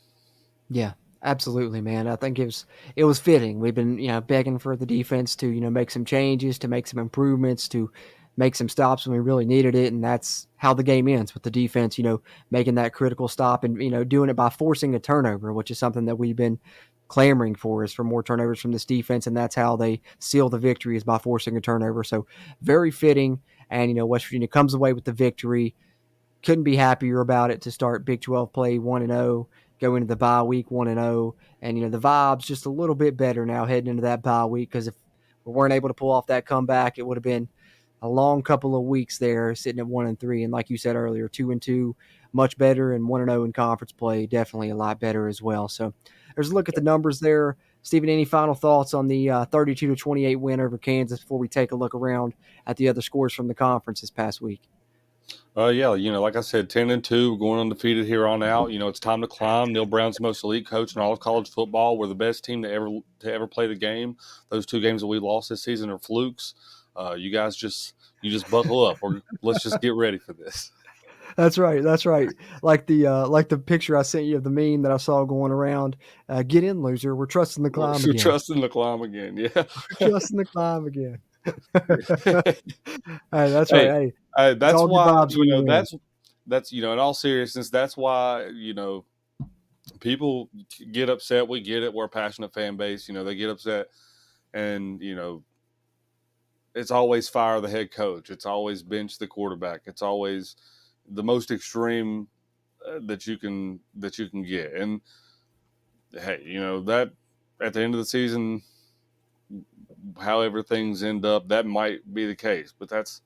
Yeah, absolutely, man. I think it was fitting. We've been begging for the defense to make some changes, to make some improvements, to make some stops when we really needed it, and that's how the game ends with the defense, making that critical stop and doing it by forcing a turnover, which is something that we've been clamoring for, is for more turnovers from this defense, and that's how they seal the victory, is by forcing a turnover. So very fitting, and West Virginia comes away with the victory. Couldn't be happier about it to start Big 12 play 1-0, go into the bye week 1-0, and the vibe's just a little bit better now heading into that bye week, because if we weren't able to pull off that comeback, it would have been a long couple of weeks there, sitting at 1-3, and like you said earlier, 2-2, much better, and 1-0 in conference play, definitely a lot better as well. So there's a look at the numbers there. Stephen, any final thoughts on the 32-28 win over Kansas before we take a look around at the other scores from the conference this past week? Yeah, like I said, 10-2, going undefeated here on out. It's time to climb. Neil Brown's the most elite coach in all of college football. We're the best team to ever play the game. Those 2 games that we lost this season are flukes. You guys just buckle up, or let's just get ready for this. That's right. That's right. Like the picture I sent you of the meme that I saw going around. Get in, loser. We're trusting the climb We're again. trusting the climb again. Yeah. We're trusting the climb again. Hey, that's right. Hey, that's all good why vibes when you win. that's in all seriousness, that's why people get upset. We get it. We're a passionate fan base. They get upset, and it's always fire the head coach. It's always bench the quarterback. It's always the most extreme that you can get. And hey, that at the end of the season, however things end up, that might be the case. But that's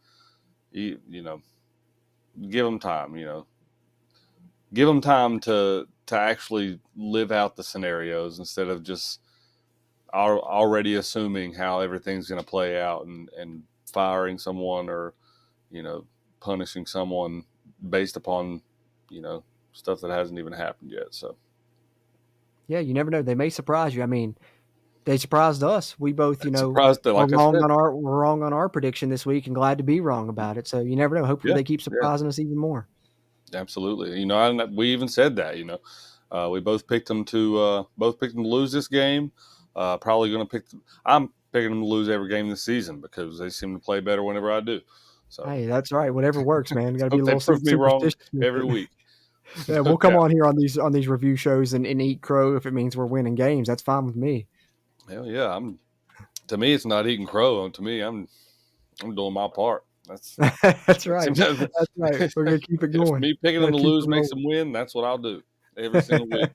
give them time. Give them time to actually live out the scenarios instead of just already assuming how everything's going to play out and firing someone or punishing someone based upon stuff that hasn't even happened yet. So Yeah, you never know. They may surprise you. I mean, they surprised us. We both, surprised that, like we're wrong on our prediction this week, and glad to be wrong about it. So you never know. Hopefully, they keep surprising us even more. Absolutely. We even said that. We both picked them to lose this game. Probably going to I'm picking them to lose every game this season because they seem to play better whenever I do. So hey, that's right. Whatever works, man. Got to be a little prove me wrong superstitious every week. Yeah, we'll come on here on these review shows and eat crow if it means we're winning games. That's fine with me. Hell yeah. To me, it's not eating crow. To me, I'm doing my part. That's that's right. That's right. We're gonna keep it going. If me picking them to lose makes them win, that's what I'll do every single week.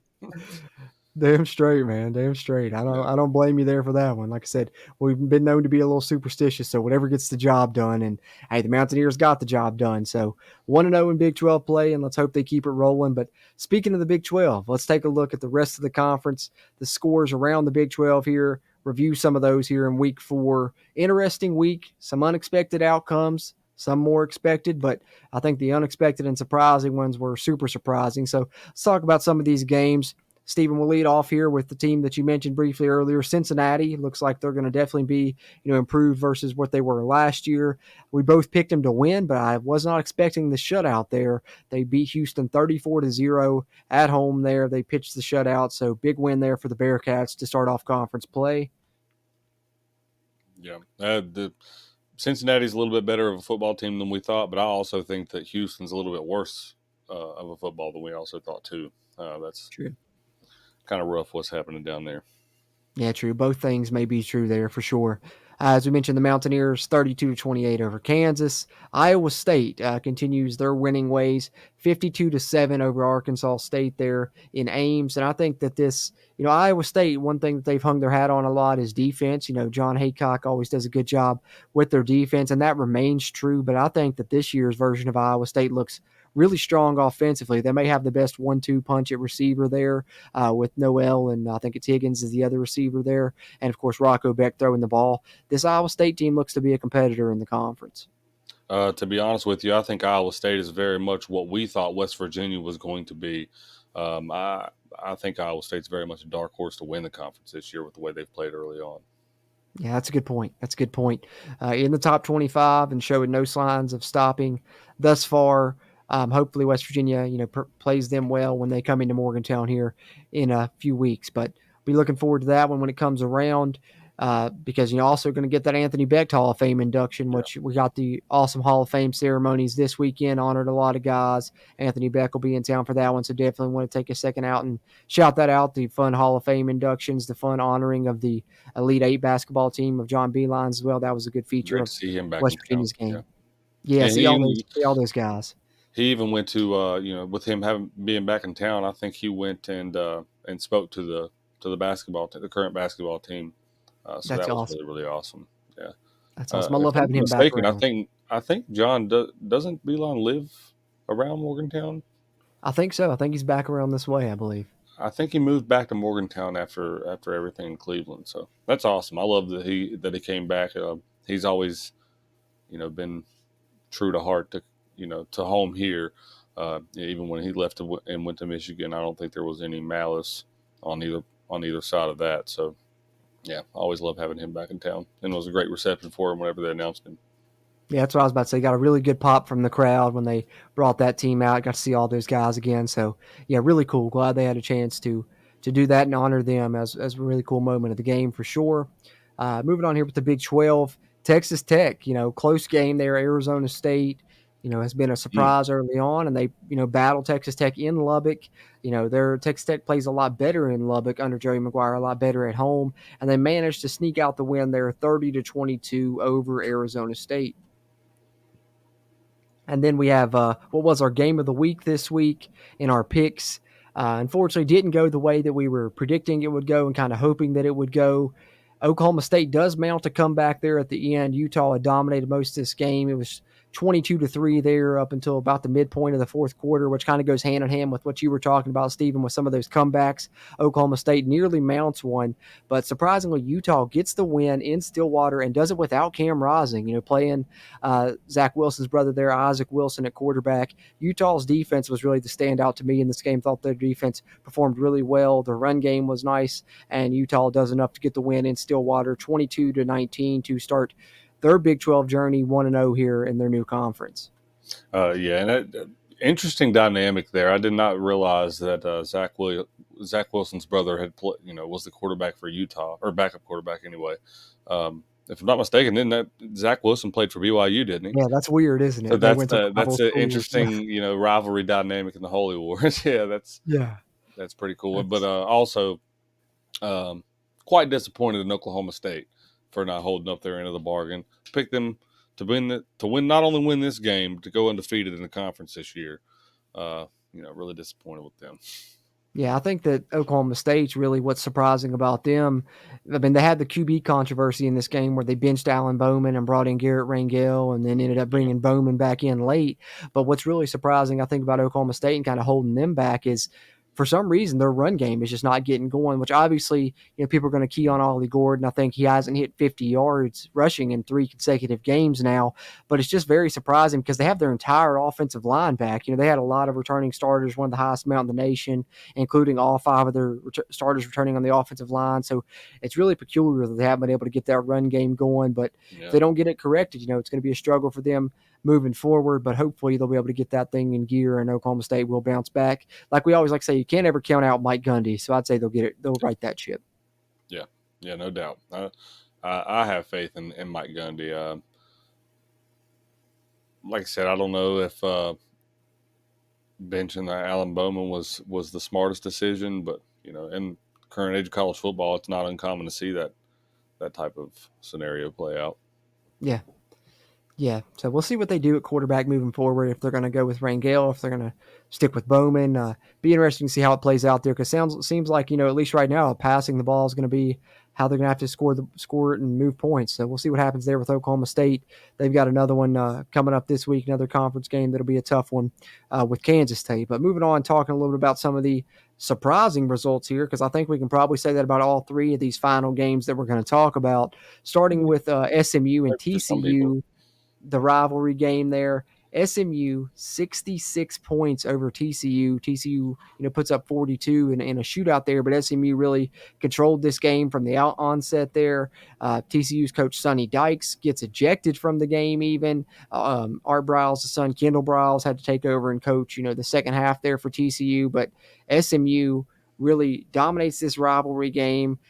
Damn straight, man. Damn straight. I don't blame you there for that one. Like I said, we've been known to be a little superstitious, so whatever gets the job done. And hey, the Mountaineers got the job done. So 1-0 in Big 12 play, and let's hope they keep it rolling. But speaking of the Big 12, let's take a look at the rest of the conference, the scores around the Big 12 here. Review some of those here in week 4. Interesting week, some unexpected outcomes, some more expected, but I think the unexpected and surprising ones were super surprising. So let's talk about some of these games. Stephen, we'll lead off here with the team that you mentioned briefly earlier, Cincinnati. Looks like they're going to definitely be, improved versus what they were last year. We both picked them to win, but I was not expecting the shutout there. They beat Houston 34-0 at home there. They pitched the shutout, so big win there for the Bearcats to start off conference play. Yeah, the Cincinnati's a little bit better of a football team than we thought, but I also think that Houston's a little bit worse of a football than we also thought too. That's true. Kind of rough what's happening down there. Yeah, true. Both things may be true there for sure. As we mentioned, the Mountaineers 32-28 over Kansas. Iowa State continues their winning ways, 52-7 over Arkansas State there in Ames. And I think that this, Iowa State, one thing that they've hung their hat on a lot is defense. John Haycock always does a good job with their defense, and that remains true. But I think that this year's version of Iowa State looks really strong offensively. They may have the best 1-2 punch at receiver there with Noel, and I think it's Higgins is the other receiver there. And, of course, Rocco Beck throwing the ball. This Iowa State team looks to be a competitor in the conference. To be honest with you, I think Iowa State is very much what we thought West Virginia was going to be. I think Iowa State's very much a dark horse to win the conference this year with the way they've played early on. Yeah, that's a good point. In the top 25 and showing no signs of stopping thus far. Hopefully West Virginia, plays them well when they come into Morgantown here in a few weeks. But be looking forward to that one when it comes around because, also going to get that Anthony Beck Hall of Fame induction, which we got the awesome Hall of Fame ceremonies this weekend, honored a lot of guys. Anthony Beck will be in town for that one, so definitely want to take a second out and shout that out, the fun Hall of Fame inductions, the fun honoring of the Elite Eight basketball team of John Beeline as well. That was a good feature of see him back West in Virginia's town. game. Yeah, see all those guys. He even went to, with him being back in town, I think he went and spoke to the basketball, the current basketball team. So That's that was awesome. really, really awesome. Yeah. That's awesome. I If love I'm having not him back mistaken, around. I think John doesn't Belon live around Morgantown. I think so. I think he's back around this way, I believe. I think he moved back to Morgantown after everything in Cleveland. So that's awesome. I love that he came back. He's always been true to heart to home here. Even when he left and went to Michigan, I don't think there was any malice on either side of that. So yeah, I always love having him back in town, and it was a great reception for him whenever they announced him. Yeah, that's what I was about to say. Got a really good pop from the crowd when they brought that team out. Got to see all those guys again. So yeah, really cool. Glad they had a chance to do that and honor them as a really cool moment of the game for sure. Moving on here with the Big 12, Texas Tech. Close game there. Arizona State. Has been a surprise early on, and they battle Texas Tech in Lubbock. Their Texas Tech plays a lot better in Lubbock under Joey McGuire, a lot better at home, and they managed to sneak out the win there, 30-22 over Arizona State. And then we have what was our game of the week this week in our picks. Unfortunately, didn't go the way that we were predicting it would go and kind of hoping that it would go. Oklahoma State does mount a comeback there at the end. Utah had dominated most of this game. It was 22-3 there up until about the midpoint of the fourth quarter, which kind of goes hand in hand with what you were talking about, Stephen, with some of those comebacks. Oklahoma State nearly mounts one, but surprisingly, Utah gets the win in Stillwater and does it without Cam Rising, playing Zach Wilson's brother there, Isaac Wilson at quarterback. Utah's defense was really the standout to me in this game. Thought their defense performed really well. The run game was nice, and Utah does enough to get the win in Stillwater, 22-19 to start their Big 12 journey, 1-0 here in their new conference. Yeah, and interesting dynamic there. I did not realize that Zach Wilson's brother was the quarterback for Utah, or backup quarterback anyway. If I'm not mistaken, didn't that Zach Wilson played for BYU, didn't he? Yeah, that's weird, isn't it? So They went to that's an rival interesting rivalry dynamic in the Holy Wars. Yeah, that's pretty cool. But also quite disappointed in Oklahoma State for not holding up their end of the bargain. Picked them to win not only win this game, to go undefeated in the conference this year. Really disappointed with them. Yeah, I think that Oklahoma State's really what's surprising about them. I mean, they had the QB controversy in this game where they benched Alan Bowman and brought in Garrett Rangel and then ended up bringing Bowman back in late. But what's really surprising, I think, about Oklahoma State and kind of holding them back is for some reason their run game is just not getting going, which obviously, people are going to key on Ollie Gordon. I think he hasn't hit 50 yards rushing in 3 consecutive games now, but it's just very surprising because they have their entire offensive line back. They had a lot of returning starters, one of the highest amount in the nation, including all 5 of their starters returning on the offensive line. So it's really peculiar that they haven't been able to get that run game going, but if they don't get it corrected, it's going to be a struggle for them moving forward, but hopefully they'll be able to get that thing in gear and Oklahoma State will bounce back. Like we always like to say, you can't ever count out Mike Gundy. So I'd say they'll get it. They'll right that ship. Yeah, no doubt. I have faith in Mike Gundy. Like I said, I don't know if benching Alan Bowman was the smartest decision, but in current age of college football, it's not uncommon to see that type of scenario play out. Yeah. Yeah, so we'll see what they do at quarterback moving forward, if they're going to go with Rangel, if they're going to stick with Bowman. Be interesting to see how it plays out there, because it seems like, at least right now, passing the ball is going to be how they're going to have to score it and move points. So we'll see what happens there with Oklahoma State. They've got another one coming up this week, another conference game that'll be a tough one with Kansas State. But moving on, talking a little bit about some of the surprising results here, because I think we can probably say that about all 3 of these final games that we're going to talk about, starting with SMU and TCU. The rivalry game there. SMU 66 points over TCU. TCU, puts up 42 in a shootout there, but SMU really controlled this game from the onset there. TCU's coach Sonny Dykes gets ejected from the game even. Art Briles' son Kendall Briles had to take over and coach, the second half there for TCU, but SMU really dominates this rivalry game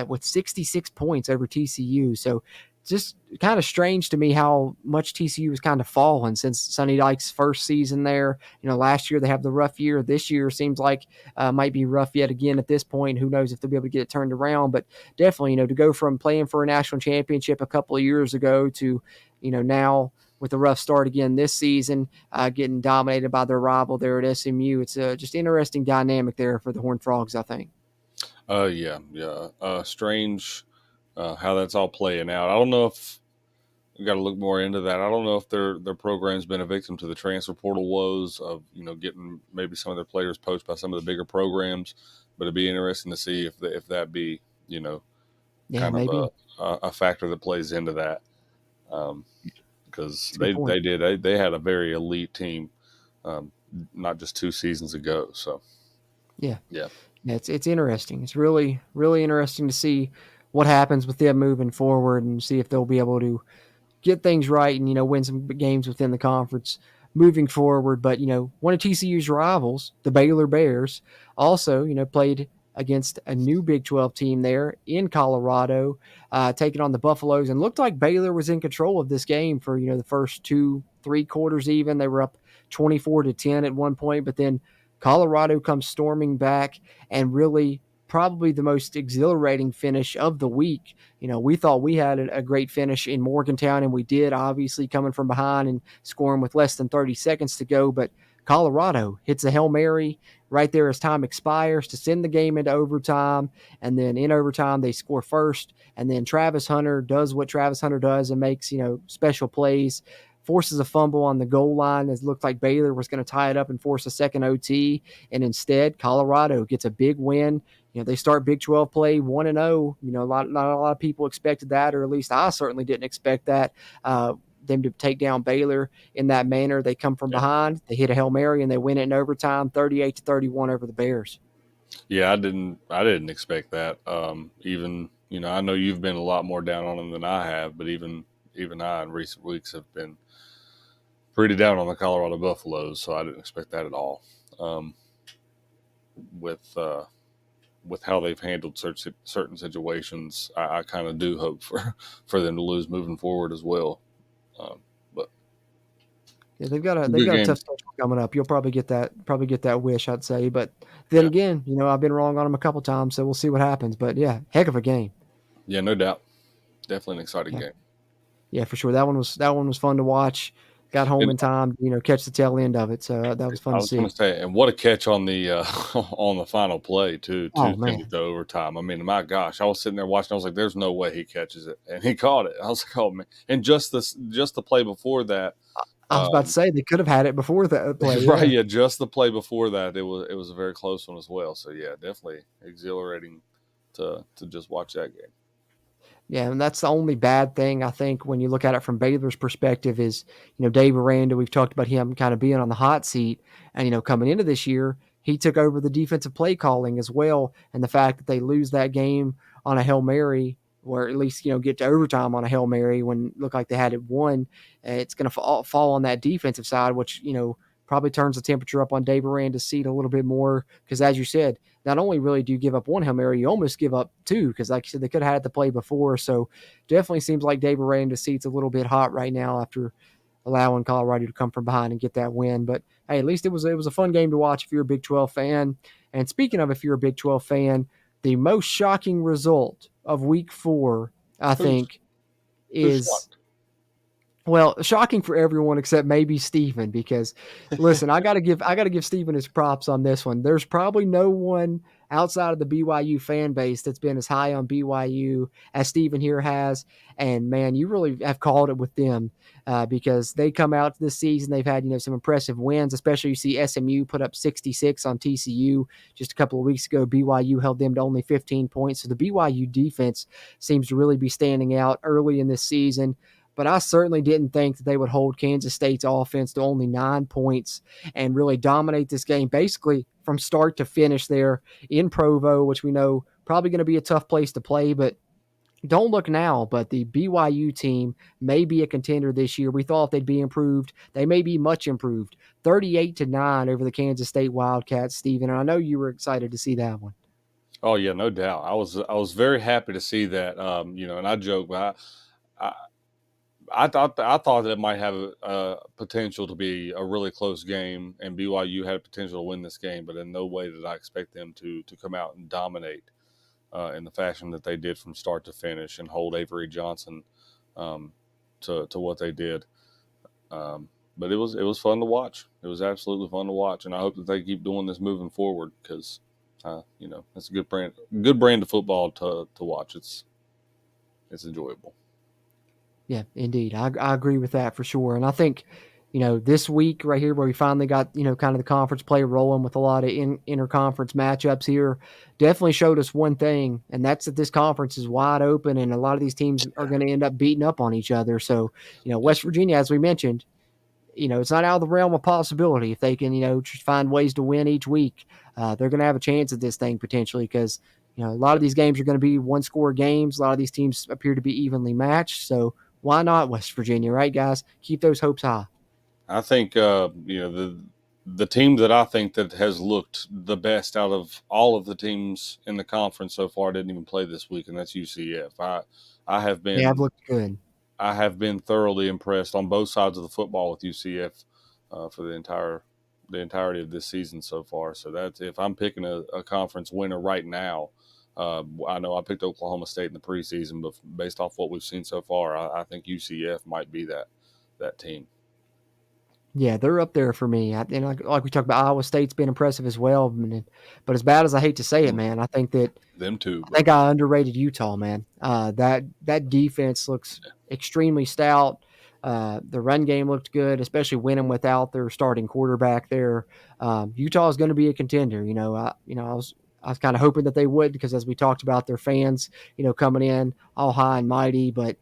with 66 points over TCU. So just kind of strange to me how much TCU has kind of fallen since Sonny Dykes' first season there. Last year they have the rough year. This year seems like might be rough yet again at this point. Who knows if they'll be able to get it turned around, but definitely, to go from playing for a national championship a couple of years ago to, now with a rough start again this season, getting dominated by their rival there at SMU. It's just interesting dynamic there for the Horned Frogs, I think. Yeah. Strange how that's all playing out. I don't know if we got to look more into that. I don't know if their program's been a victim to the transfer portal woes of getting maybe some of their players poached by some of the bigger programs, but it'd be interesting to see if that be Yeah, kind of maybe. a factor that plays into that. Because That's a good point. they had a very elite team, not just 2 seasons ago. So Yeah. yeah. It's interesting. It's really, really interesting to see what happens with them moving forward and see if they'll be able to get things right and, win some games within the conference moving forward. But, one of TCU's rivals, the Baylor Bears, also, played against a new Big 12 team there in Colorado, taking on the Buffaloes, and looked like Baylor was in control of this game for, the first 2-3 quarters even. They were up 24-10 at one point, but then Colorado comes storming back and really probably the most exhilarating finish of the week. We thought we had a great finish in Morgantown, and we did, obviously coming from behind and scoring with less than 30 seconds to go. But Colorado hits a Hail Mary right there as time expires to send the game into overtime. And then in overtime, they score first. And then Travis Hunter does what Travis Hunter does and makes, special plays, forces a fumble on the goal line. It looked like Baylor was going to tie it up and force a second OT. And instead, Colorado gets a big win. They start Big 12 play 1-0. Not a lot of people expected that, or at least I certainly didn't expect that. Them to take down Baylor in that manner. They come from behind, they hit a Hail Mary, and they win it in overtime, 38-31 over the Bears. Yeah, I didn't expect that. Even I know you've been a lot more down on them than I have, but even I in recent weeks have been pretty down on the Colorado Buffaloes, so I didn't expect that at all. With how they've handled certain situations, I kind of do hope for them to lose moving forward as well. But yeah, they've got a tough schedule coming up. You'll probably get that wish, I'd say. But then again, I've been wrong on them a couple times, so we'll see what happens. But yeah, heck of a game. Yeah, no doubt, definitely an exciting game. Yeah, for sure. That one was fun to watch. Got home in time, catch the tail end of it. So that was fun to see. I was going to say, and what a catch on the on the final play too, to send it to overtime. I mean, my gosh, I was sitting there watching. I was like, "There's no way he catches it," and he caught it. I was like, "Oh man!" And just the play before that, I was about to say they could have had it before that play, right? Yeah, just the play before that, it was a very close one as well. So yeah, definitely exhilarating to just watch that game. Yeah, and that's the only bad thing, I think, when you look at it from Baylor's perspective is, Dave Aranda, we've talked about him kind of being on the hot seat. And, coming into this year, he took over the defensive play calling as well. And the fact that they lose that game on a Hail Mary, or at least, get to overtime on a Hail Mary when it looked like they had it won, it's going to fall on that defensive side, which, probably turns the temperature up on Dave Aranda's seat a little bit more. Because as you said, not only really do you give up one Hail Mary, you almost give up two, because like you said, they could have had the play before. So definitely seems like Dave Aranda's seat's a little bit hot right now after allowing Colorado to come from behind and get that win. But hey, at least it was a fun game to watch if you're a Big 12 fan. And speaking of if you're a Big 12 fan, the most shocking result of Week 4, I think, is... Well, shocking for everyone except maybe Steven, because listen, I gotta give Steven his props on this one. There's probably no one outside of the BYU fan base that's been as high on BYU as Steven here has. And man, you really have called it with them because they come out this season. They've had some impressive wins, especially you see SMU put up 66 on TCU just a couple of weeks ago. BYU held them to only 15 points. So the BYU defense seems to really be standing out early in this season. But I certainly didn't think that they would hold Kansas State's offense to only 9 points and really dominate this game basically from start to finish there in Provo, which we know probably going to be a tough place to play. But don't look now, but the BYU team may be a contender this year. We thought they'd be improved. They may be much improved. 38-9 over the Kansas State Wildcats, Steven. And I know you were excited to see that one. Oh yeah, no doubt. I was very happy to see that. And I joke, but I thought that it might have a potential to be a really close game, and BYU had potential to win this game, but in no way did I expect them to come out and dominate in the fashion that they did from start to finish and hold Avery Johnson to what they did. But it was fun to watch. It was absolutely fun to watch, and I hope that they keep doing this moving forward because it's a good brand of football to watch. It's enjoyable. Yeah, indeed. I agree with that for sure. And I think, this week right here where we finally got, kind of the conference play rolling with a lot of interconference matchups here, definitely showed us one thing, and that's that this conference is wide open and a lot of these teams are going to end up beating up on each other. So, West Virginia, as we mentioned, it's not out of the realm of possibility if they can, just find ways to win each week. They're going to have a chance at this thing potentially because, a lot of these games are going to be one-score games. A lot of these teams appear to be evenly matched. So why not West Virginia, right, guys? Keep those hopes high. I think the team that I think that has looked the best out of all of the teams in the conference so far didn't even play this week, and that's UCF. I have Yeah, I've been looked good. I have been thoroughly impressed on both sides of the football with UCF for the entirety of this season so far. So that's if I'm picking a conference winner right now. I know I picked Oklahoma State in the preseason, but based off what we've seen so far, I think UCF might be that team. Yeah, they're up there for me. And like we talked about, Iowa State's been impressive as well. But as bad as I hate to say it, man, I think Them too. I underrated Utah, man. That defense looks extremely stout. The run game looked good, especially winning without their starting quarterback there. Utah is going to be a contender. I was kind of hoping that they would because as we talked about, their fans, coming in all high and mighty, but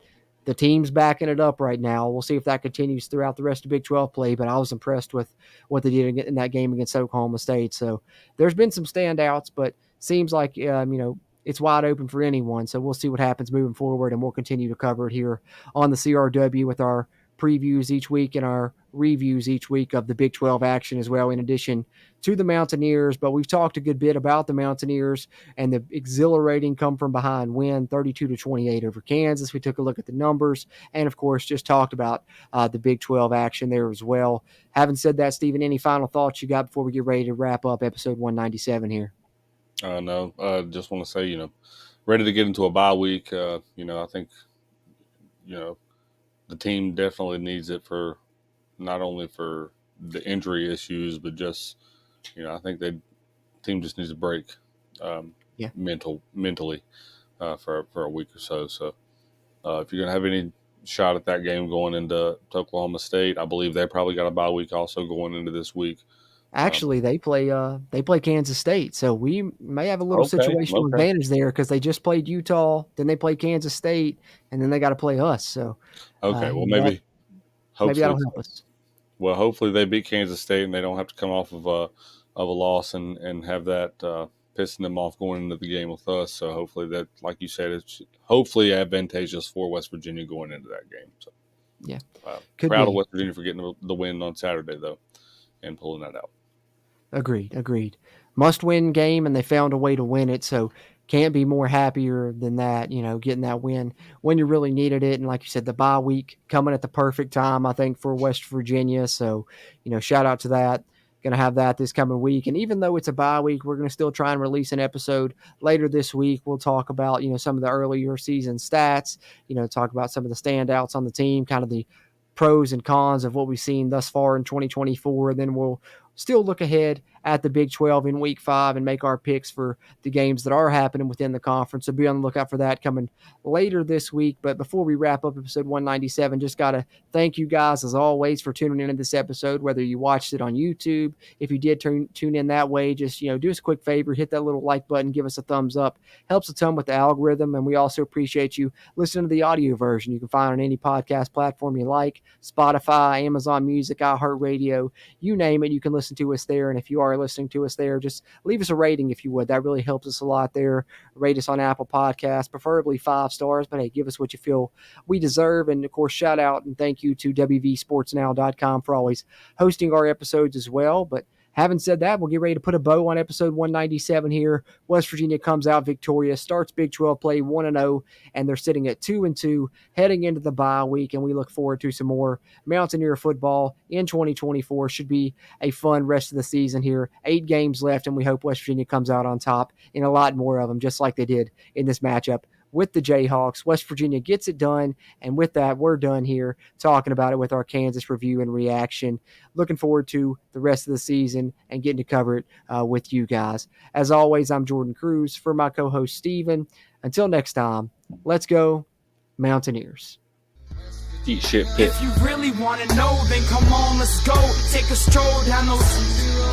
the team's backing it up right now. We'll see if that continues throughout the rest of Big 12 play, but I was impressed with what they did in that game against Oklahoma State. So there's been some standouts, but seems like, it's wide open for anyone. So we'll see what happens moving forward, and we'll continue to cover it here on the CRW with our previews each week and our reviews each week of the Big 12 action as well, in addition to the Mountaineers. But we've talked a good bit about the Mountaineers and the exhilarating come from behind win 32-28 over Kansas. We took a look at the numbers and, of course, just talked about the Big 12 action there as well. Having said that, Stephen, any final thoughts you got before we get ready to wrap up episode 197 here? No, just want to say, ready to get into a bye week. I think, the team definitely needs it for not only for the injury issues, but just, I think the team just needs a break mentally for a week or so. So if you're going to have any shot at that game going into Oklahoma State, I believe they probably got a bye week also going into this week. Actually, they play Kansas State, so we may have a little situational advantage there because they just played Utah, then they play Kansas State, and then they got to play us. So, well, maybe that'll help us. Well, hopefully they beat Kansas State and they don't have to come off of a loss and have that pissing them off going into the game with us. So hopefully that, like you said, it's hopefully advantageous for West Virginia going into that game. So yeah, proud of West Virginia for getting the win on Saturday though, and pulling that out. Agreed. Must-win game, and they found a way to win it, so can't be more happier than that, getting that win when you really needed it. And like you said, the bye week coming at the perfect time, I think, for West Virginia. So, shout out to that. Going to have that this coming week. And even though it's a bye week, we're going to still try and release an episode later this week. We'll talk about, some of the earlier season stats, talk about some of the standouts on the team, kind of the pros and cons of what we've seen thus far in 2024. And then we'll still look ahead at the Big 12 in Week 5 and make our picks for the games that are happening within the conference. So be on the lookout for that coming later this week. But before we wrap up episode 197, just got to thank you guys, as always, for tuning into this episode, whether you watched it on YouTube. If you did tune in that way, just do us a quick favor, hit that little like button, give us a thumbs up. Helps a ton with the algorithm, and we also appreciate you listening to the audio version. You can find on any podcast platform you like, Spotify, Amazon Music, iHeartRadio, you name it, you can listen to us there. And if you are listening to us there, just leave us a rating if you would. That really helps us a lot there. Rate us on Apple Podcasts, preferably 5 stars, but hey, give us what you feel we deserve. And of course, shout out and thank you to WVSportsNow.com for always hosting our episodes as well. But having said that, we'll get ready to put a bow on episode 197 here. West Virginia comes out victorious, starts Big 12 play 1-0, and they're sitting at 2-2 heading into the bye week, and we look forward to some more Mountaineer football in 2024. Should be a fun rest of the season here. 8 games left, and we hope West Virginia comes out on top in a lot more of them, just like they did in this matchup with the Jayhawks. West Virginia gets it done, and with that, we're done here talking about it with our Kansas review and reaction. Looking forward to the rest of the season and getting to cover it with you guys. As always, I'm Jorden Cruz for my co-host Steven. Until next time, let's go Mountaineers. Eat shit, Pitt. If you really want to know, then come on, let's go. Take a stroll down those